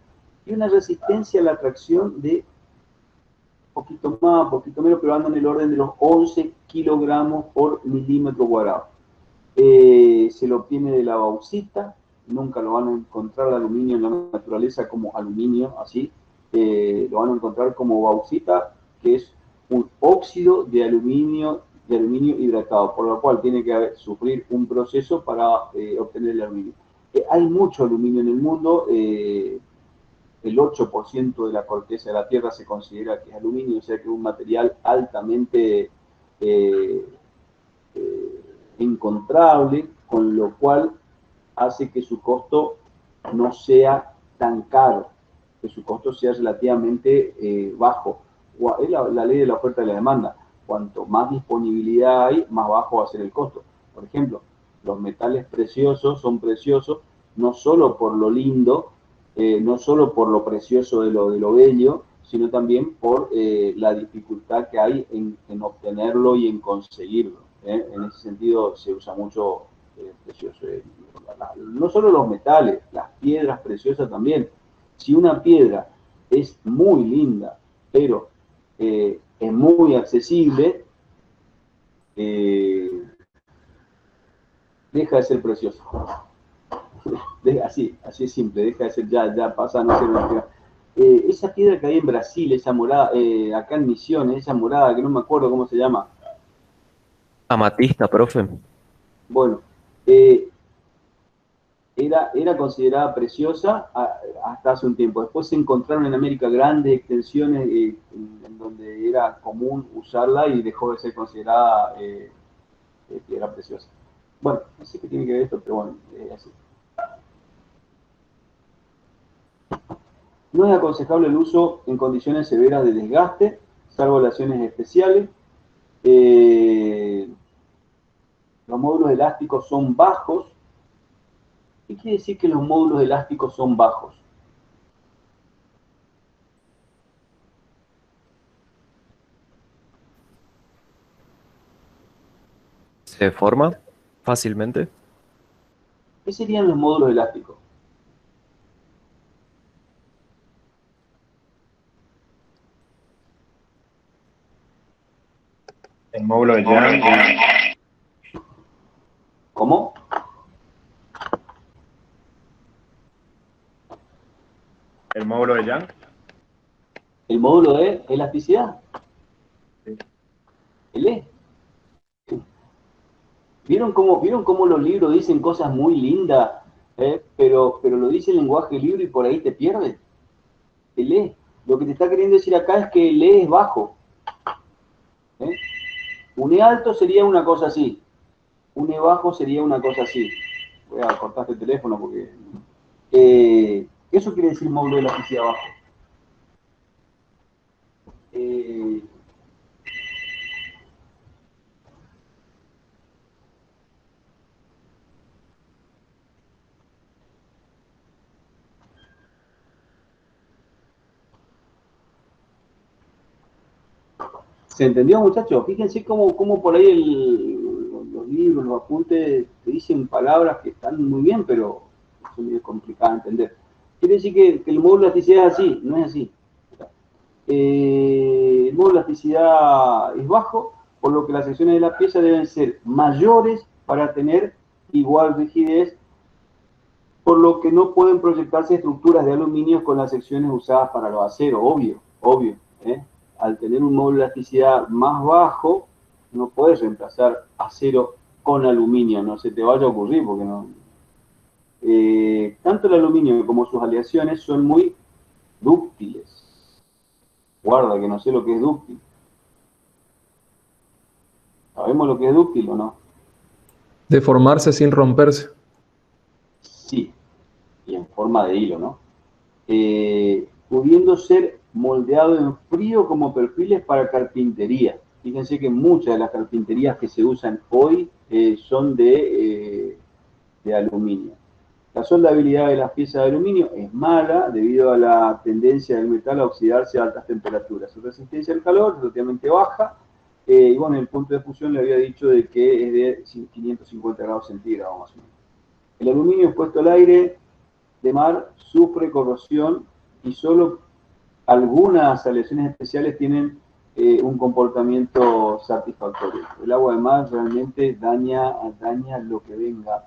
y una resistencia a la tracción de poquito más, poquito menos, pero anda en el orden de los 11 kilogramos por milímetro cuadrado. Se lo obtiene de la bauxita, nunca lo van a encontrar el aluminio en la naturaleza como aluminio, así, lo van a encontrar como bauxita, que es un óxido de aluminio hidratado, por lo cual tiene que sufrir un proceso para obtener el aluminio. Hay mucho aluminio en el mundo, el 8% de la corteza de la Tierra se considera que es aluminio, o sea que es un material altamente encontrable, con lo cual hace que su costo no sea tan caro, que su costo sea relativamente bajo. Es la ley de la oferta y la demanda. Cuanto más disponibilidad hay, más bajo va a ser el costo. Por ejemplo, los metales preciosos son preciosos no solo por lo lindo, no solo por lo precioso de lo bello, sino también por la dificultad que hay en obtenerlo y en conseguirlo. En ese sentido se usa mucho precioso. No solo los metales, las piedras preciosas también. Si una piedra es muy linda, pero es muy accesible, deja de ser precioso. Así es simple, deja de ser, ya pasa a no ser una piedra. Esa piedra que hay en Brasil, esa morada, acá en Misiones, esa morada que no me acuerdo cómo se llama. Amatista, profe. Bueno, era considerada preciosa hasta hace un tiempo. Después se encontraron en América grandes extensiones en donde era común usarla y dejó de ser considerada piedra preciosa. Bueno, no sé qué tiene que ver esto, pero bueno, así. No es aconsejable el uso en condiciones severas de desgaste, salvo lesiones especiales. Los módulos elásticos son bajos. ¿Qué quiere decir que los módulos elásticos son bajos? ¿Se deforma fácilmente? ¿Qué serían los módulos elásticos? El módulo de Young. ¿Cómo? El módulo de Young. ¿El módulo de elasticidad? Sí. ¿El E? ¿Vieron cómo los libros dicen cosas muy lindas, pero lo dice el lenguaje libre y por ahí te pierdes? El E. Lo que te está queriendo decir acá es que el E es bajo. Un E alto sería una cosa así. Un E bajo sería una cosa así. Voy a cortar este teléfono porque... eso quiere decir módulo de elasticidad bajo. ¿Se entendió, muchachos? Fíjense cómo por ahí los libros, los apuntes, te dicen palabras que están muy bien, pero son muy complicadas de entender. Quiere decir que el módulo de elasticidad es así, no es así. El módulo de elasticidad es bajo, por lo que las secciones de la pieza deben ser mayores para tener igual rigidez, por lo que no pueden proyectarse estructuras de aluminio con las secciones usadas para los aceros, obvio. Al tener un módulo de elasticidad más bajo, no puedes reemplazar acero con aluminio, no se te vaya a ocurrir, porque no. Tanto el aluminio como sus aleaciones son muy dúctiles. Guarda, que no sé lo que es dúctil. ¿Sabemos lo que es dúctil o no? Deformarse sin romperse. Sí, y en forma de hilo, ¿no? Pudiendo ser moldeado en frío como perfiles para carpintería. Fíjense que muchas de las carpinterías que se usan hoy son de aluminio. La soldabilidad de las piezas de aluminio es mala debido a la tendencia del metal a oxidarse a altas temperaturas. Su resistencia al calor es relativamente baja. Y bueno, el punto de fusión le había dicho de que es de 550 grados centígrados más o menos. El aluminio expuesto al aire de mar sufre corrosión y solo algunas aleaciones especiales tienen un comportamiento satisfactorio. El agua de mar realmente daña lo que venga.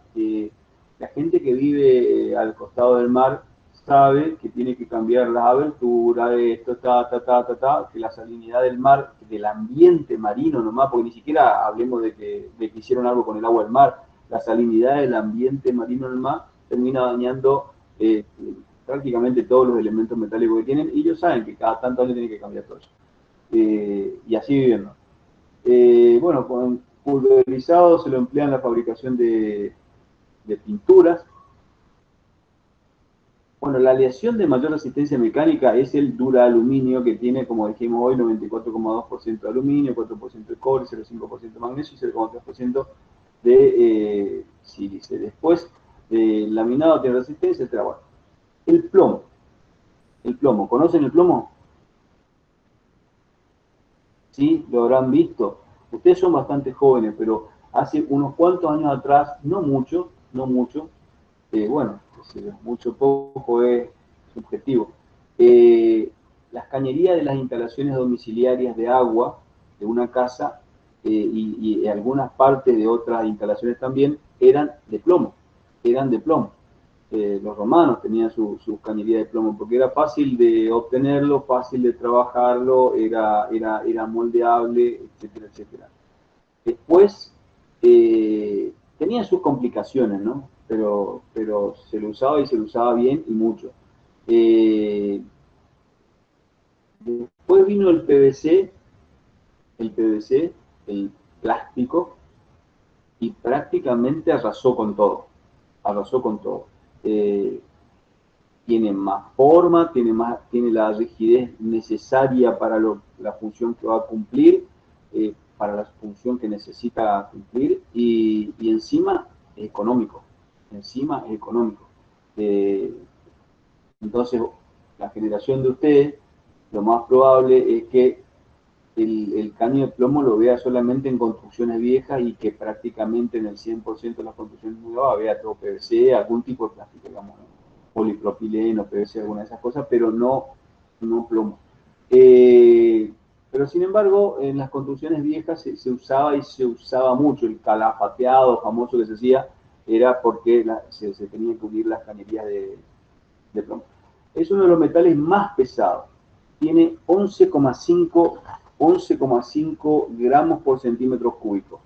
La gente que vive al costado del mar sabe que tiene que cambiar las aberturas, esto, que la salinidad del mar, del ambiente marino nomás, porque ni siquiera hablemos de que hicieron algo con el agua del mar, la salinidad del ambiente marino en el mar termina dañando prácticamente todos los elementos metálicos que tienen, y ellos saben que cada tanto años tienen que cambiar todo eso. Y así viviendo. Bueno, con pulverizado se lo emplea en la fabricación de pinturas. Bueno, la aleación de mayor resistencia mecánica es el duraaluminio, que tiene, como dijimos hoy, 94,2% de aluminio, 4% de cobre, 0,5% de magnesio y 0,3% de sílice. Después, el laminado tiene resistencia, etc. Bueno, el plomo, ¿conocen el plomo? Sí, lo habrán visto. Ustedes son bastante jóvenes, pero hace unos cuantos años atrás, no mucho, bueno, mucho poco es subjetivo. Las cañerías de las instalaciones domiciliarias de agua de una casa y algunas partes de otras instalaciones también eran de plomo. Los romanos tenían sus cañerías de plomo porque era fácil de obtenerlo, fácil de trabajarlo, era moldeable, etcétera, etcétera. Después tenía sus complicaciones, ¿no? Pero se lo usaba y se lo usaba bien y mucho. Después vino el PVC, el plástico, y prácticamente arrasó con todo. Tiene más forma, tiene la rigidez necesaria para la función que va a cumplir, para la función que necesita cumplir, y encima es económico. Entonces, la generación de ustedes, lo más probable es que el caño de plomo lo vea solamente en construcciones viejas y que prácticamente en el 100% de las construcciones nuevas vea todo PVC, algún tipo de plástico, digamos, ¿no? Polipropileno, PVC, alguna de esas cosas, pero no plomo. Pero sin embargo, en las construcciones viejas se usaba mucho, el calafateado famoso que se hacía, era porque se tenían que unir las cañerías de plomo. Es uno de los metales más pesados. Tiene 11,5 gramos por centímetro cúbico.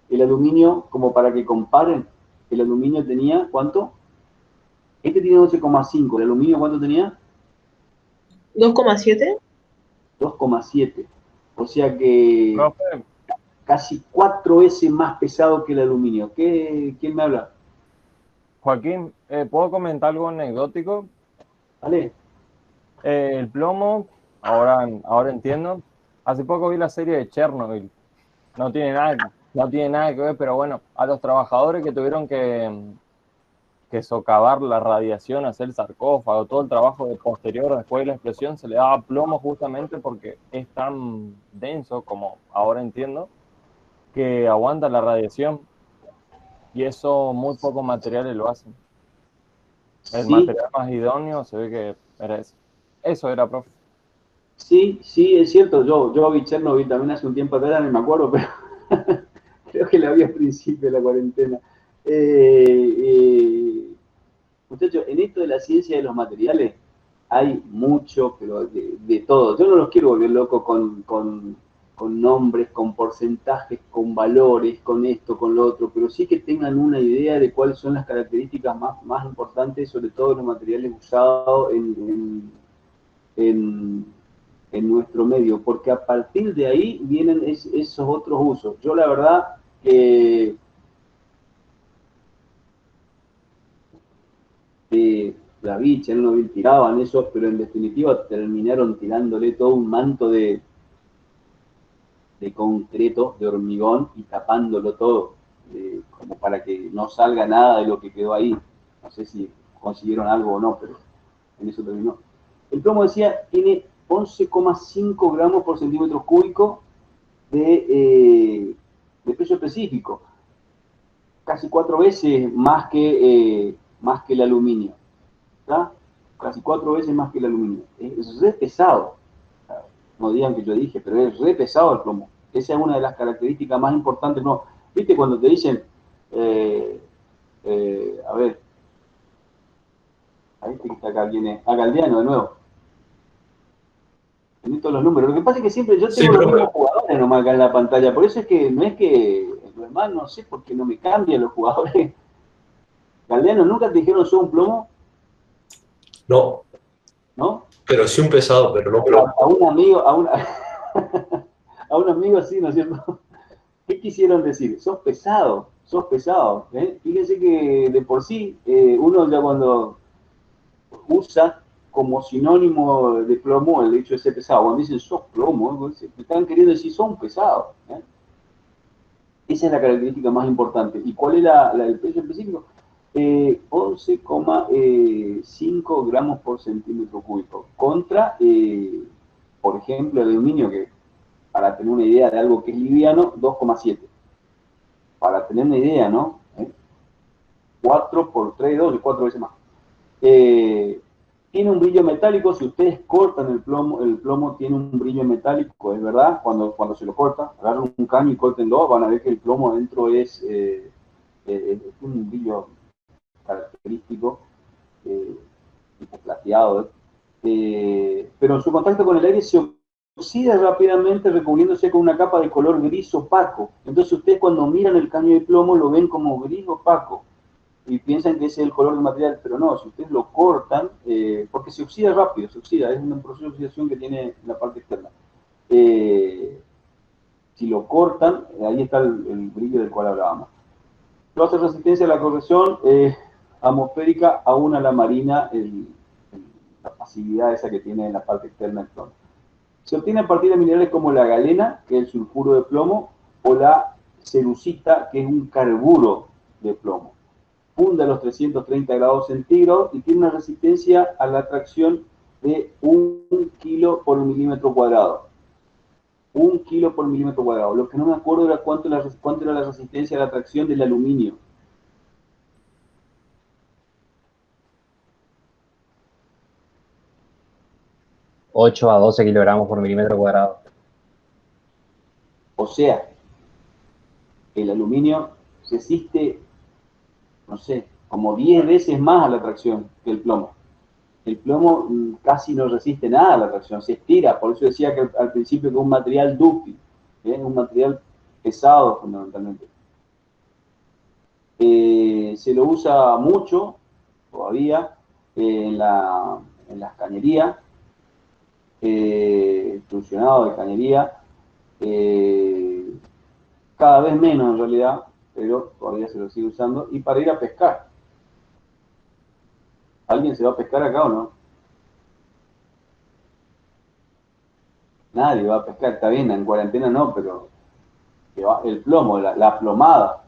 El aluminio, como para que comparen, el aluminio tenía, ¿cuánto? Este tiene 11,5. ¿El aluminio cuánto tenía? 2,7. 2,7. O sea que Profe, casi 4 veces más pesado que el aluminio. ¿Quién me habla? Joaquín, ¿puedo comentar algo anecdótico? ¿Vale? El plomo, ahora entiendo. Hace poco vi la serie de Chernobyl. No tiene nada que ver, pero bueno, a los trabajadores que tuvieron que socavar la radiación, hacer el sarcófago, todo el trabajo de posterior después de la explosión, se le daba plomo justamente porque es tan denso, como ahora entiendo, que aguanta la radiación. Y eso muy pocos materiales lo hacen. El Sí. material más idóneo se ve que era ese. Eso era, profe. Sí, es cierto. Yo vi Chernobyl también hace un tiempo atrás, no me acuerdo, pero creo que la vi al principio de la cuarentena. Muchachos, en esto de la ciencia de los materiales hay mucho, pero de todo. Yo no los quiero volver loco con nombres, con porcentajes, con valores, con esto, con lo otro, pero sí que tengan una idea de cuáles son las características más importantes, sobre todo de los materiales usados en nuestro medio, porque a partir de ahí vienen esos otros usos. Yo la verdad que la vi, Chernobyl tiraban eso, pero en definitiva terminaron tirándole todo un manto de concreto, de hormigón, y tapándolo todo, como para que no salga nada de lo que quedó ahí. No sé si consiguieron algo o no, pero en eso terminó. El plomo, decía, tiene 11,5 gramos por centímetro cúbico de peso específico. Casi 4 veces más que el aluminio. ¿Está? Casi 4 veces más que el aluminio. Es re pesado. No digan que yo dije, pero es re pesado el plomo. Esa es una de las características más importantes. No, ¿viste cuando te dicen, a ver, ahí está acá, viene, a Galdeano de nuevo. Tenés todos los números. Lo que pasa es que siempre yo tengo los mismos jugadores nomás acá en la pantalla. Por eso es que no es que, lo demás no sé por qué no me cambian los jugadores. Galdeano, ¿nunca te dijeron sos un plomo? No. ¿No? Pero sí un pesado, pero no plomo. A un amigo, a un amigo sí, ¿no es cierto? ¿Qué quisieron decir? Sos pesado. ¿Eh? Fíjense que de por sí, uno ya cuando usa como sinónimo de plomo el hecho de ser pesado, cuando dicen sos plomo, me están queriendo decir son pesados. ¿Eh? Esa es la característica más importante. ¿Y cuál es el peso específico? 11,5 gramos por centímetro cúbico. Contra, por ejemplo, el aluminio, que para tener una idea de algo que es liviano, 2,7. Para tener una idea, ¿no? 4 por 3, 2, 4 veces más. Tiene un brillo metálico. Si ustedes cortan el plomo tiene un brillo metálico, es verdad. Cuando se lo corta, agarran un caño y córtenlo, van a ver que el plomo adentro es un brillo característico, tipo plateado, pero en su contacto con el aire se oxida rápidamente, recubriéndose con una capa de color gris opaco. Entonces ustedes cuando miran el caño de plomo lo ven como gris opaco y piensan que ese es el color del material, pero no, si ustedes lo cortan, porque se oxida rápido, es un proceso de oxidación que tiene en la parte externa. Si lo cortan, ahí está el brillo del cual hablábamos. Lo hace resistencia a la corrosión atmosférica, aún a la marina, la pasividad esa que tiene en la parte externa del plomo. Se obtiene a partir de minerales como la galena, que es el sulfuro de plomo, o la cerucita, que es un carburo de plomo. Funde a los 330 grados centígrados y tiene una resistencia a la atracción de 1 kilo por milímetro cuadrado. 1 kilo por milímetro cuadrado. Lo que no me acuerdo era cuánto era la resistencia a la tracción del aluminio. $8 a 12 kilogramos por milímetro cuadrado. O sea, el aluminio resiste, no sé, como 10 veces más a la tracción que el plomo. El plomo casi no resiste nada a la tracción, se estira. Por eso decía que al principio que es un material dúctil, un material pesado fundamentalmente. Se lo usa mucho todavía en las cañerías, extrusionado de cañería, cada vez menos en realidad, pero todavía se lo sigue usando, y para ir a pescar. ¿Alguien se va a pescar acá o no? Nadie va a pescar, está bien, en cuarentena no, pero el plomo, la plomada.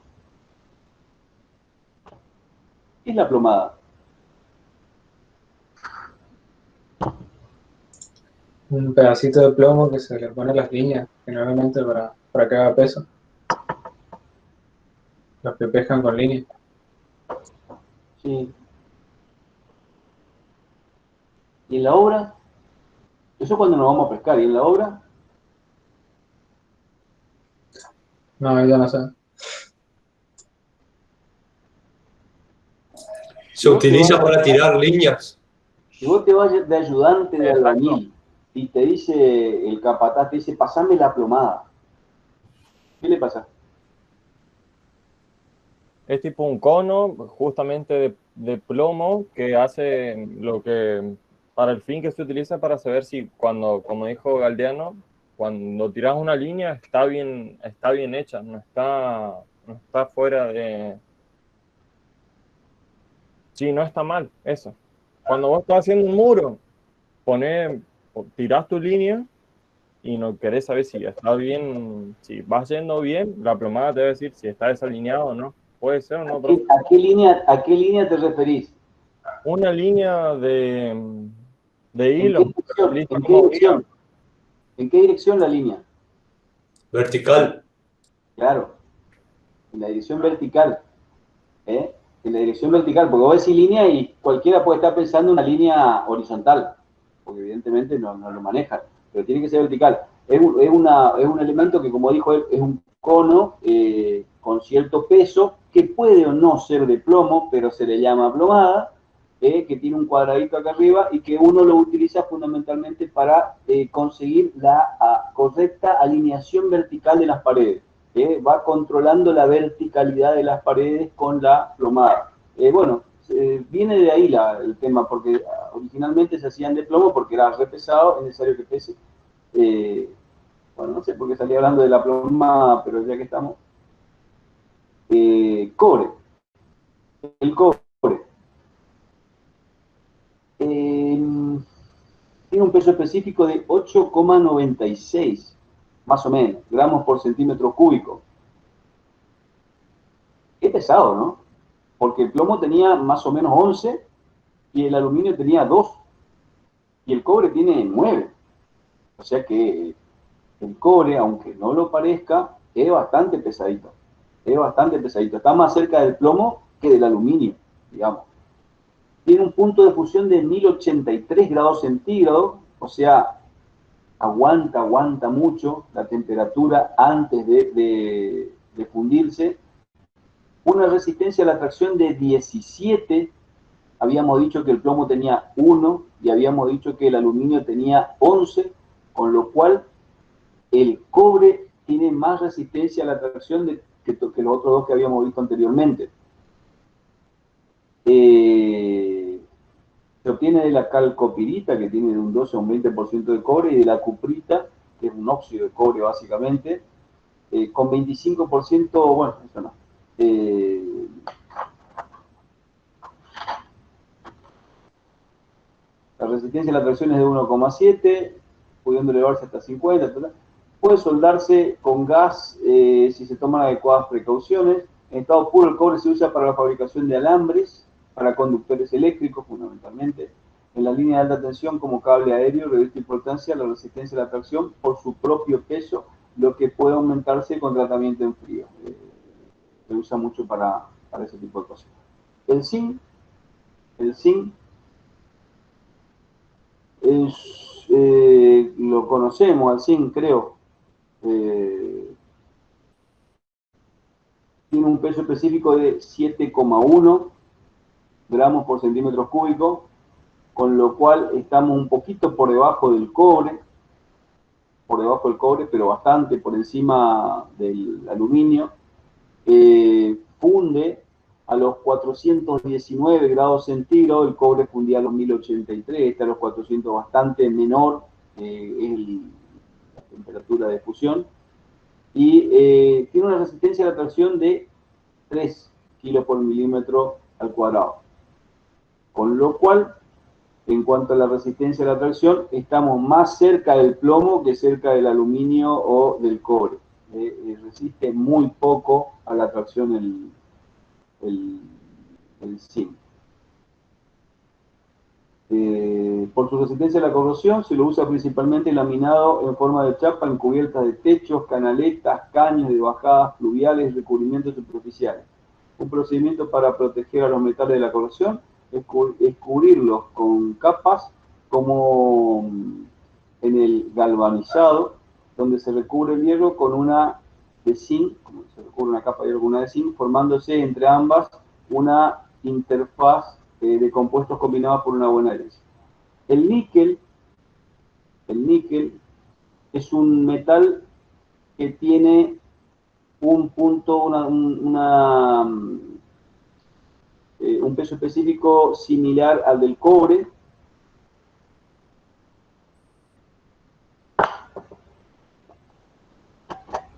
¿Qué es la plomada? Un pedacito de plomo que se le pone a las líneas, generalmente para que haga peso. Los que pescan con línea. Sí. ¿Y en la obra? Eso es cuando nos vamos a pescar. ¿Y en la obra? No, ya no sé. Se utiliza para tirar líneas. Si vos te vas de ayudante de albañil y te dice el capataz, te dice, pasame la plomada, ¿qué le pasa? Es tipo un cono justamente de plomo que hace lo que, para el fin que se utiliza para saber si cuando, como dijo Galdeano, cuando tiras una línea está bien hecha, no está fuera de... Sí, no está mal, eso. Cuando vos estás haciendo un muro, tirás tu línea y no querés saber si está bien, si vas yendo bien, la plomada te va a decir si está desalineado o no. Puede ser o no, pero... ¿A qué línea te referís? Una línea de hilo. ¿En qué dirección la línea? Vertical. Claro, en la dirección vertical. En la dirección vertical, porque vos decís línea y cualquiera puede estar pensando en una línea horizontal, porque evidentemente no lo manejan, pero tiene que ser vertical. Es un elemento que, como dijo él, es un cono con cierto peso, que puede o no ser de plomo, pero se le llama plomada, que tiene un cuadradito acá arriba y que uno lo utiliza fundamentalmente para conseguir la correcta alineación vertical de las paredes. Va controlando la verticalidad de las paredes con la plomada. Bueno, viene de ahí el tema, porque originalmente se hacían de plomo porque era re pesado, es necesario que pese. Bueno, no sé por qué salí hablando de la plomada, pero ya que estamos. Cobre. El cobre. Tiene un peso específico de 8,96, más o menos, gramos por centímetro cúbico. Es pesado, ¿no? Porque el plomo tenía más o menos 11 y el aluminio tenía 2 y el cobre tiene 9. O sea que el cobre, aunque no lo parezca, es bastante pesadito. Es bastante pesadito. Está más cerca del plomo que del aluminio, digamos. Tiene un punto de fusión de 1083 grados centígrados, o sea, aguanta mucho la temperatura antes de fundirse. Una resistencia a la tracción de 17, habíamos dicho que el plomo tenía 1 y habíamos dicho que el aluminio tenía 11, con lo cual el cobre tiene más resistencia a la tracción que los otros dos que habíamos visto anteriormente. Se obtiene de la calcopirita, que tiene de un 12 a un 20% de cobre, y de la cuprita, que es un óxido de cobre básicamente, con 25%, bueno, eso no. La resistencia a la tracción es de 1,7, pudiendo elevarse hasta 50, etc. Puede soldarse con gas si se toman adecuadas precauciones. En estado puro, el cobre se usa para la fabricación de alambres, para conductores eléctricos fundamentalmente. en la línea de alta tensión como cable aéreo reviste importancia la resistencia a la tracción por su propio peso, lo que puede aumentarse con tratamiento en frío. Se usa mucho para ese tipo de cosas. El zinc es, lo conocemos al zinc, creo. Tiene un peso específico de 7,1 gramos por centímetro cúbico, con lo cual estamos un poquito por debajo del cobre, pero bastante por encima del aluminio. Funde a los 419 grados centígrados, el cobre fundía a los 1083, está a los 400, bastante menor, es la temperatura de fusión, y tiene una resistencia a la tracción de 3 kilos por milímetro al cuadrado. Con lo cual, en cuanto a la resistencia a la tracción, estamos más cerca del plomo que cerca del aluminio o del cobre. Resiste muy poco a la tracción el zinc. Por su resistencia a la corrosión, se lo usa principalmente laminado en forma de chapa en cubiertas de techos, canaletas, caños de bajadas fluviales, recubrimientos superficiales. Un procedimiento para proteger a los metales de la corrosión es cubrirlos con capas como en el galvanizado, donde se recubre el hierro con una de zinc, como se recubre una capa de hierro con una de zinc, formándose entre ambas una interfaz de compuestos combinados por una buena herencia. El níquel es un metal que tiene un punto, un peso específico similar al del cobre.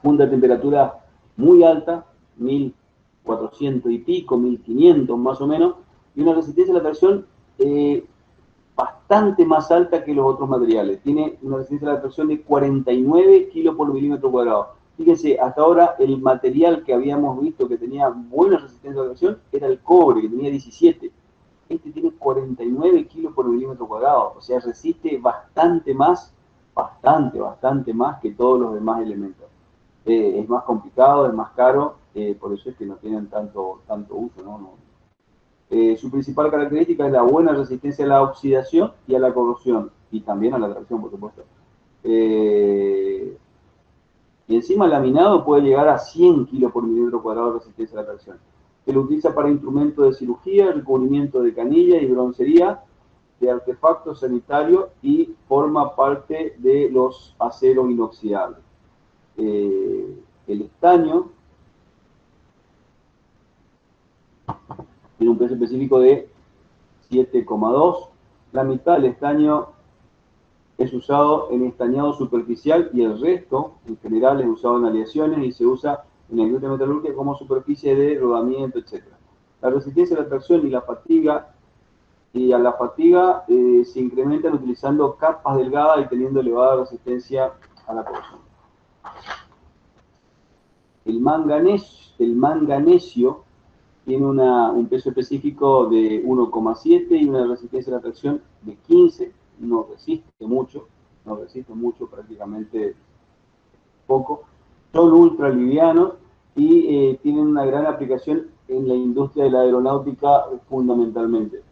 Punta de temperatura muy alta, 1400 y pico, 1500 más o menos, y una resistencia a la tracción bastante más alta que los otros materiales. Tiene una resistencia a la tracción de 49 kilos por milímetro cuadrado. Fíjense, hasta ahora el material que habíamos visto que tenía buena resistencia a la tracción era el cobre, que tenía 17. Este tiene 49 kilos por milímetro cuadrado, o sea, resiste bastante más que todos los demás elementos. Es más complicado, es más caro, por eso es que no tienen tanto uso, ¿no? Su principal característica es la buena resistencia a la oxidación y a la corrosión, y también a la tracción, por supuesto. Y encima el laminado puede llegar a 100 kilos por milímetro cuadrado de resistencia a la tracción. Se lo utiliza para instrumentos de cirugía, recubrimiento de canilla y broncería, de artefactos sanitarios, y forma parte de los aceros inoxidables. El estaño tiene un peso específico de 7,2. La mitad del estaño es usado en estañado superficial y el resto, en general, es usado en aleaciones y se usa en la industria metalúrgica como superficie de rodamiento, etc. La resistencia a la tracción y la fatiga, se incrementan utilizando capas delgadas y teniendo elevada resistencia a la corrosión. El manganesio tiene un peso específico de 1,7 y una resistencia a la tracción de 15, no resiste mucho, prácticamente poco. Son ultra livianos y tienen una gran aplicación en la industria de la aeronáutica fundamentalmente.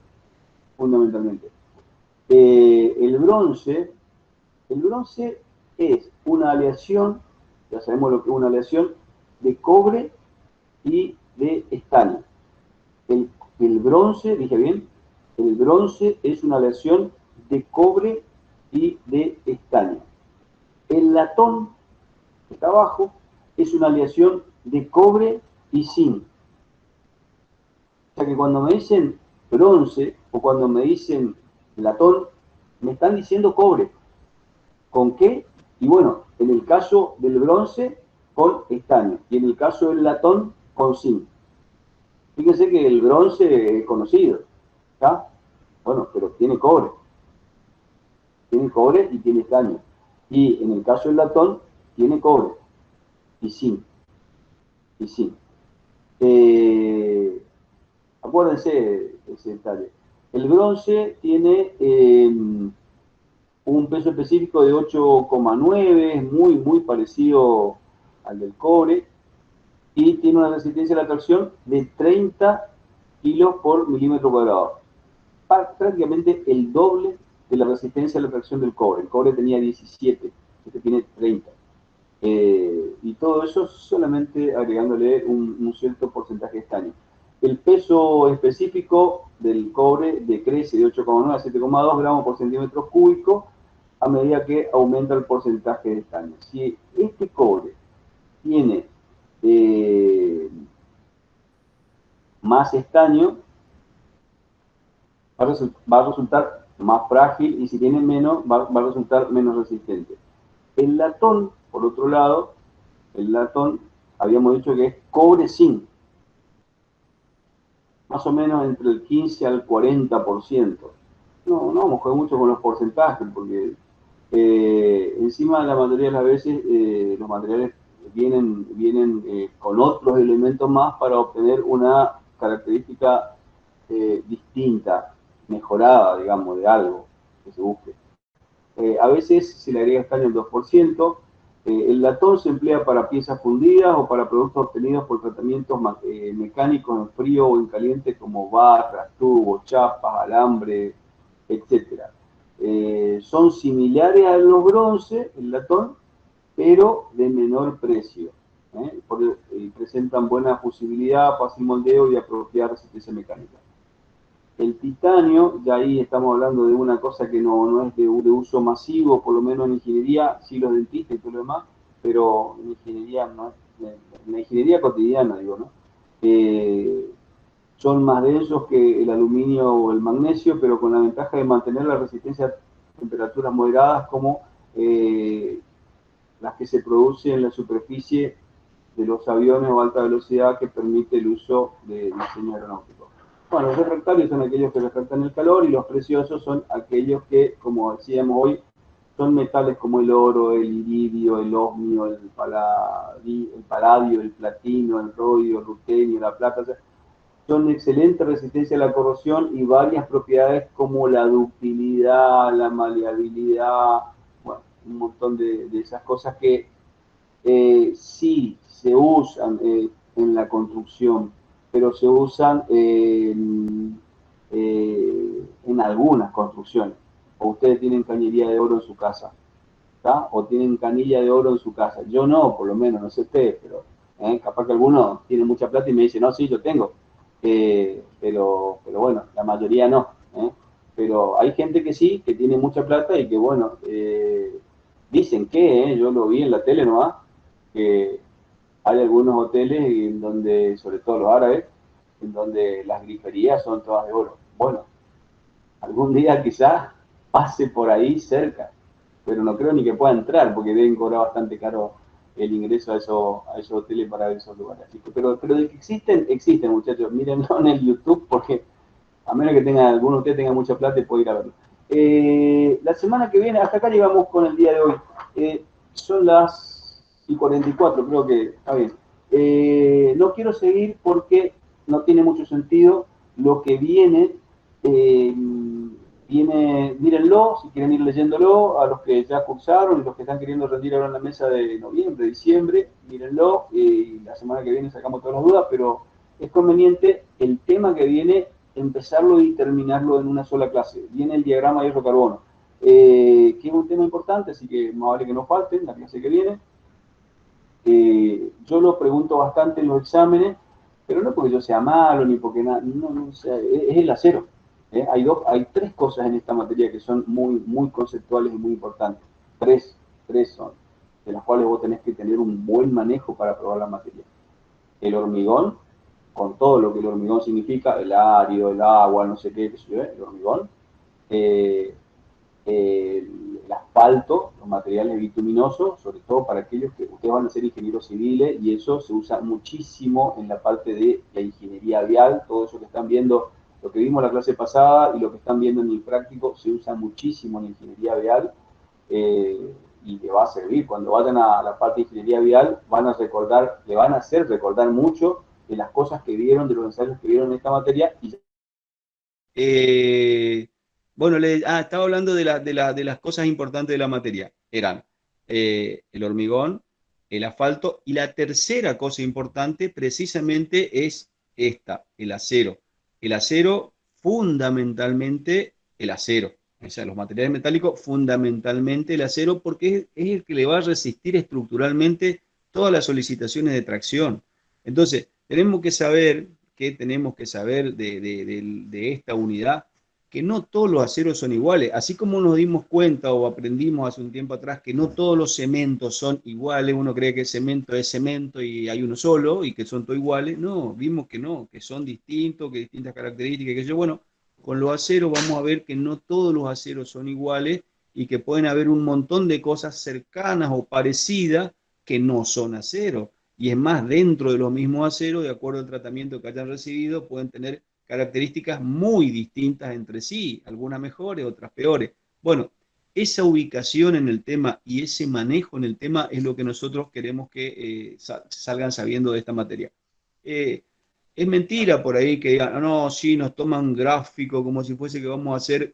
El bronce es una aleación, ya sabemos lo que es una aleación, de cobre y de estaño. El bronce, dije bien, el bronce es una aleación de cobre y de estaño. El latón, que está abajo, es una aleación de cobre y zinc. O sea que cuando me dicen bronce o cuando me dicen latón, me están diciendo cobre. ¿Con qué? Y bueno, en el caso del bronce, con estaño, y en el caso del latón, con zinc. Fíjense que el bronce es conocido, ¿está? Bueno, pero tiene cobre. Tiene cobre y tiene estaño. Y en el caso del latón, tiene cobre y zinc. Acuérdense ese detalle. El bronce tiene un peso específico de 8,9, es muy parecido al del cobre, y tiene una resistencia a la tracción de 30 kilos por milímetro cuadrado. Prácticamente el doble de la resistencia a la tracción del cobre. El cobre tenía 17, este tiene 30. Y todo eso solamente agregándole un cierto porcentaje de estaño. El peso específico del cobre decrece de 8,9 a 7,2 gramos por centímetro cúbico a medida que aumenta el porcentaje de estaño. Si este cobre tiene más estaño, va a resultar más frágil, y si tiene menos, va a resultar menos resistente. El latón, por otro lado, el latón, habíamos dicho que es cobre-zinc, más o menos entre el 15 al 40%. No vamos a jugar mucho con los porcentajes, porque encima la mayoría de las veces los materiales vienen con otros elementos más para obtener una característica distinta, mejorada, digamos, de algo que se busque. A veces se le agrega estaño el 2%. El latón se emplea para piezas fundidas o para productos obtenidos por tratamientos mecánicos en frío o en caliente, como barras, tubos, chapas, alambre, etc. Son similares a los bronce, el latón, pero de menor precio. Presentan buena fusibilidad, fácil moldeo y apropiada resistencia mecánica. El titanio, ya ahí estamos hablando de una cosa que no es de uso masivo, por lo menos en ingeniería, sí los dentistas y todo lo demás, pero en ingeniería no, en la ingeniería cotidiana, digo, ¿no? Son más densos que el aluminio o el magnesio, pero con la ventaja de mantener la resistencia a temperaturas moderadas, como las que se producen en la superficie de los aviones o alta velocidad, que permite el uso de diseño aeronáutico. Bueno, los refractarios son aquellos que refractan el calor, y los preciosos son aquellos que, como decíamos hoy, son metales como el oro, el iridio, el osmio, el paladio, el platino, el rodio, el rutenio, la plata. O sea, son de excelente resistencia a la corrosión y varias propiedades como la ductilidad, la maleabilidad, bueno, un montón de esas cosas que sí se usan en la construcción, pero se usan en algunas construcciones. O ustedes tienen cañería de oro en su casa, ¿tá? O tienen canilla de oro en su casa. Yo no, por lo menos, no sé ustedes, pero capaz que algunos tienen mucha plata y me dicen, no, sí, yo tengo. Pero bueno, la mayoría no. Pero hay gente que sí, que tiene mucha plata y que, bueno, dicen que, yo lo vi en la tele nomás, que hay algunos hoteles en donde, sobre todo los árabes, en donde las griferías son todas de oro. Bueno, algún día quizás pase por ahí cerca, pero no creo ni que pueda entrar, porque deben cobrar bastante caro el ingreso a esos hoteles para ver esos lugares. Así que, pero de que existen, muchachos. Mírenlo en el YouTube, porque a menos que alguno de ustedes tenga mucha plata y puede ir a verlo. La semana que viene, hasta acá llegamos con el día de hoy. Son las 44, creo que está bien. No quiero seguir porque no tiene mucho sentido. Lo que viene, mírenlo, si quieren ir leyéndolo, a los que ya cursaron y los que están queriendo rendir ahora en la mesa de noviembre, diciembre, mírenlo, y la semana que viene sacamos todas las dudas, pero es conveniente el tema que viene, empezarlo y terminarlo en una sola clase. Viene el diagrama de hierro-carbono, que es un tema importante, así que más vale que no falten la clase que viene. Yo lo pregunto bastante en los exámenes, pero no porque yo sea malo, ni porque nada, no, o sea, es el acero. Hay tres cosas en esta materia que son muy conceptuales y muy importantes. Tres son, de las cuales vos tenés que tener un buen manejo para probar la materia. El hormigón, con todo lo que el hormigón significa, el árido, el agua, no sé qué, el hormigón. El asfalto, los materiales bituminosos, sobre todo para aquellos que ustedes van a ser ingenieros civiles, y eso se usa muchísimo en la parte de la ingeniería vial. Todo eso que están viendo, lo que vimos la clase pasada y lo que están viendo en el práctico, se usa muchísimo en la ingeniería vial, y le va a servir. Cuando vayan a la parte de ingeniería vial, le van a hacer recordar mucho de las cosas que vieron, de los ensayos que vieron en esta materia, y Bueno, estaba hablando de las cosas importantes de la materia. Eran el hormigón, el asfalto, y la tercera cosa importante precisamente es esta, el acero. El acero, fundamentalmente el acero. O sea, los materiales metálicos, fundamentalmente el acero, porque es el que le va a resistir estructuralmente todas las solicitaciones de tracción. Entonces, tenemos que saber de esta unidad, que no todos los aceros son iguales. Así como nos dimos cuenta o aprendimos hace un tiempo atrás que no todos los cementos son iguales, uno cree que el cemento es cemento y hay uno solo y que son todos iguales. No, vimos que no, que son distintos, que distintas características, que yo, bueno, con los aceros vamos a ver que no todos los aceros son iguales y que pueden haber un montón de cosas cercanas o parecidas que no son aceros. Y es más, dentro de los mismos aceros, de acuerdo al tratamiento que hayan recibido, pueden tener características muy distintas entre sí, algunas mejores, otras peores. Bueno, esa ubicación en el tema y ese manejo en el tema es lo que nosotros queremos que salgan sabiendo de esta materia. Es mentira por ahí que digan, no, sí, nos toman gráfico como si fuese que vamos a ser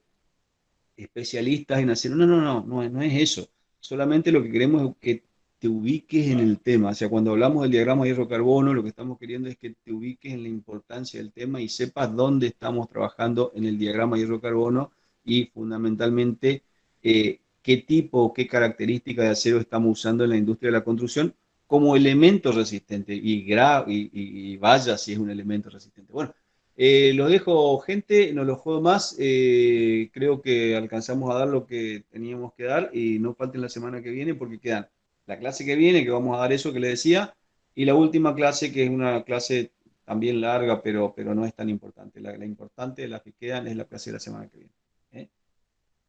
especialistas en acero. No es eso. Solamente lo que queremos es que te ubiques en el tema. O sea, cuando hablamos del diagrama de hierro-carbono, lo que estamos queriendo es que te ubiques en la importancia del tema y sepas dónde estamos trabajando en el diagrama de hierro-carbono y fundamentalmente qué tipo, qué características de acero estamos usando en la industria de la construcción como elemento resistente y vaya si es un elemento resistente. Bueno, los dejo, gente, no los juego más. Creo que alcanzamos a dar lo que teníamos que dar y no falten la semana que viene porque quedan la clase que viene, que vamos a dar eso que le decía, y la última clase, que es una clase también larga, pero no es tan importante. La importante de las que quedan es la clase de la semana que viene.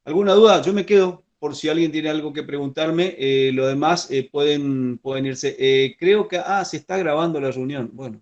¿Alguna duda? Yo me quedo, por si alguien tiene algo que preguntarme. Lo demás pueden irse. Creo que, se está grabando la reunión. Bueno,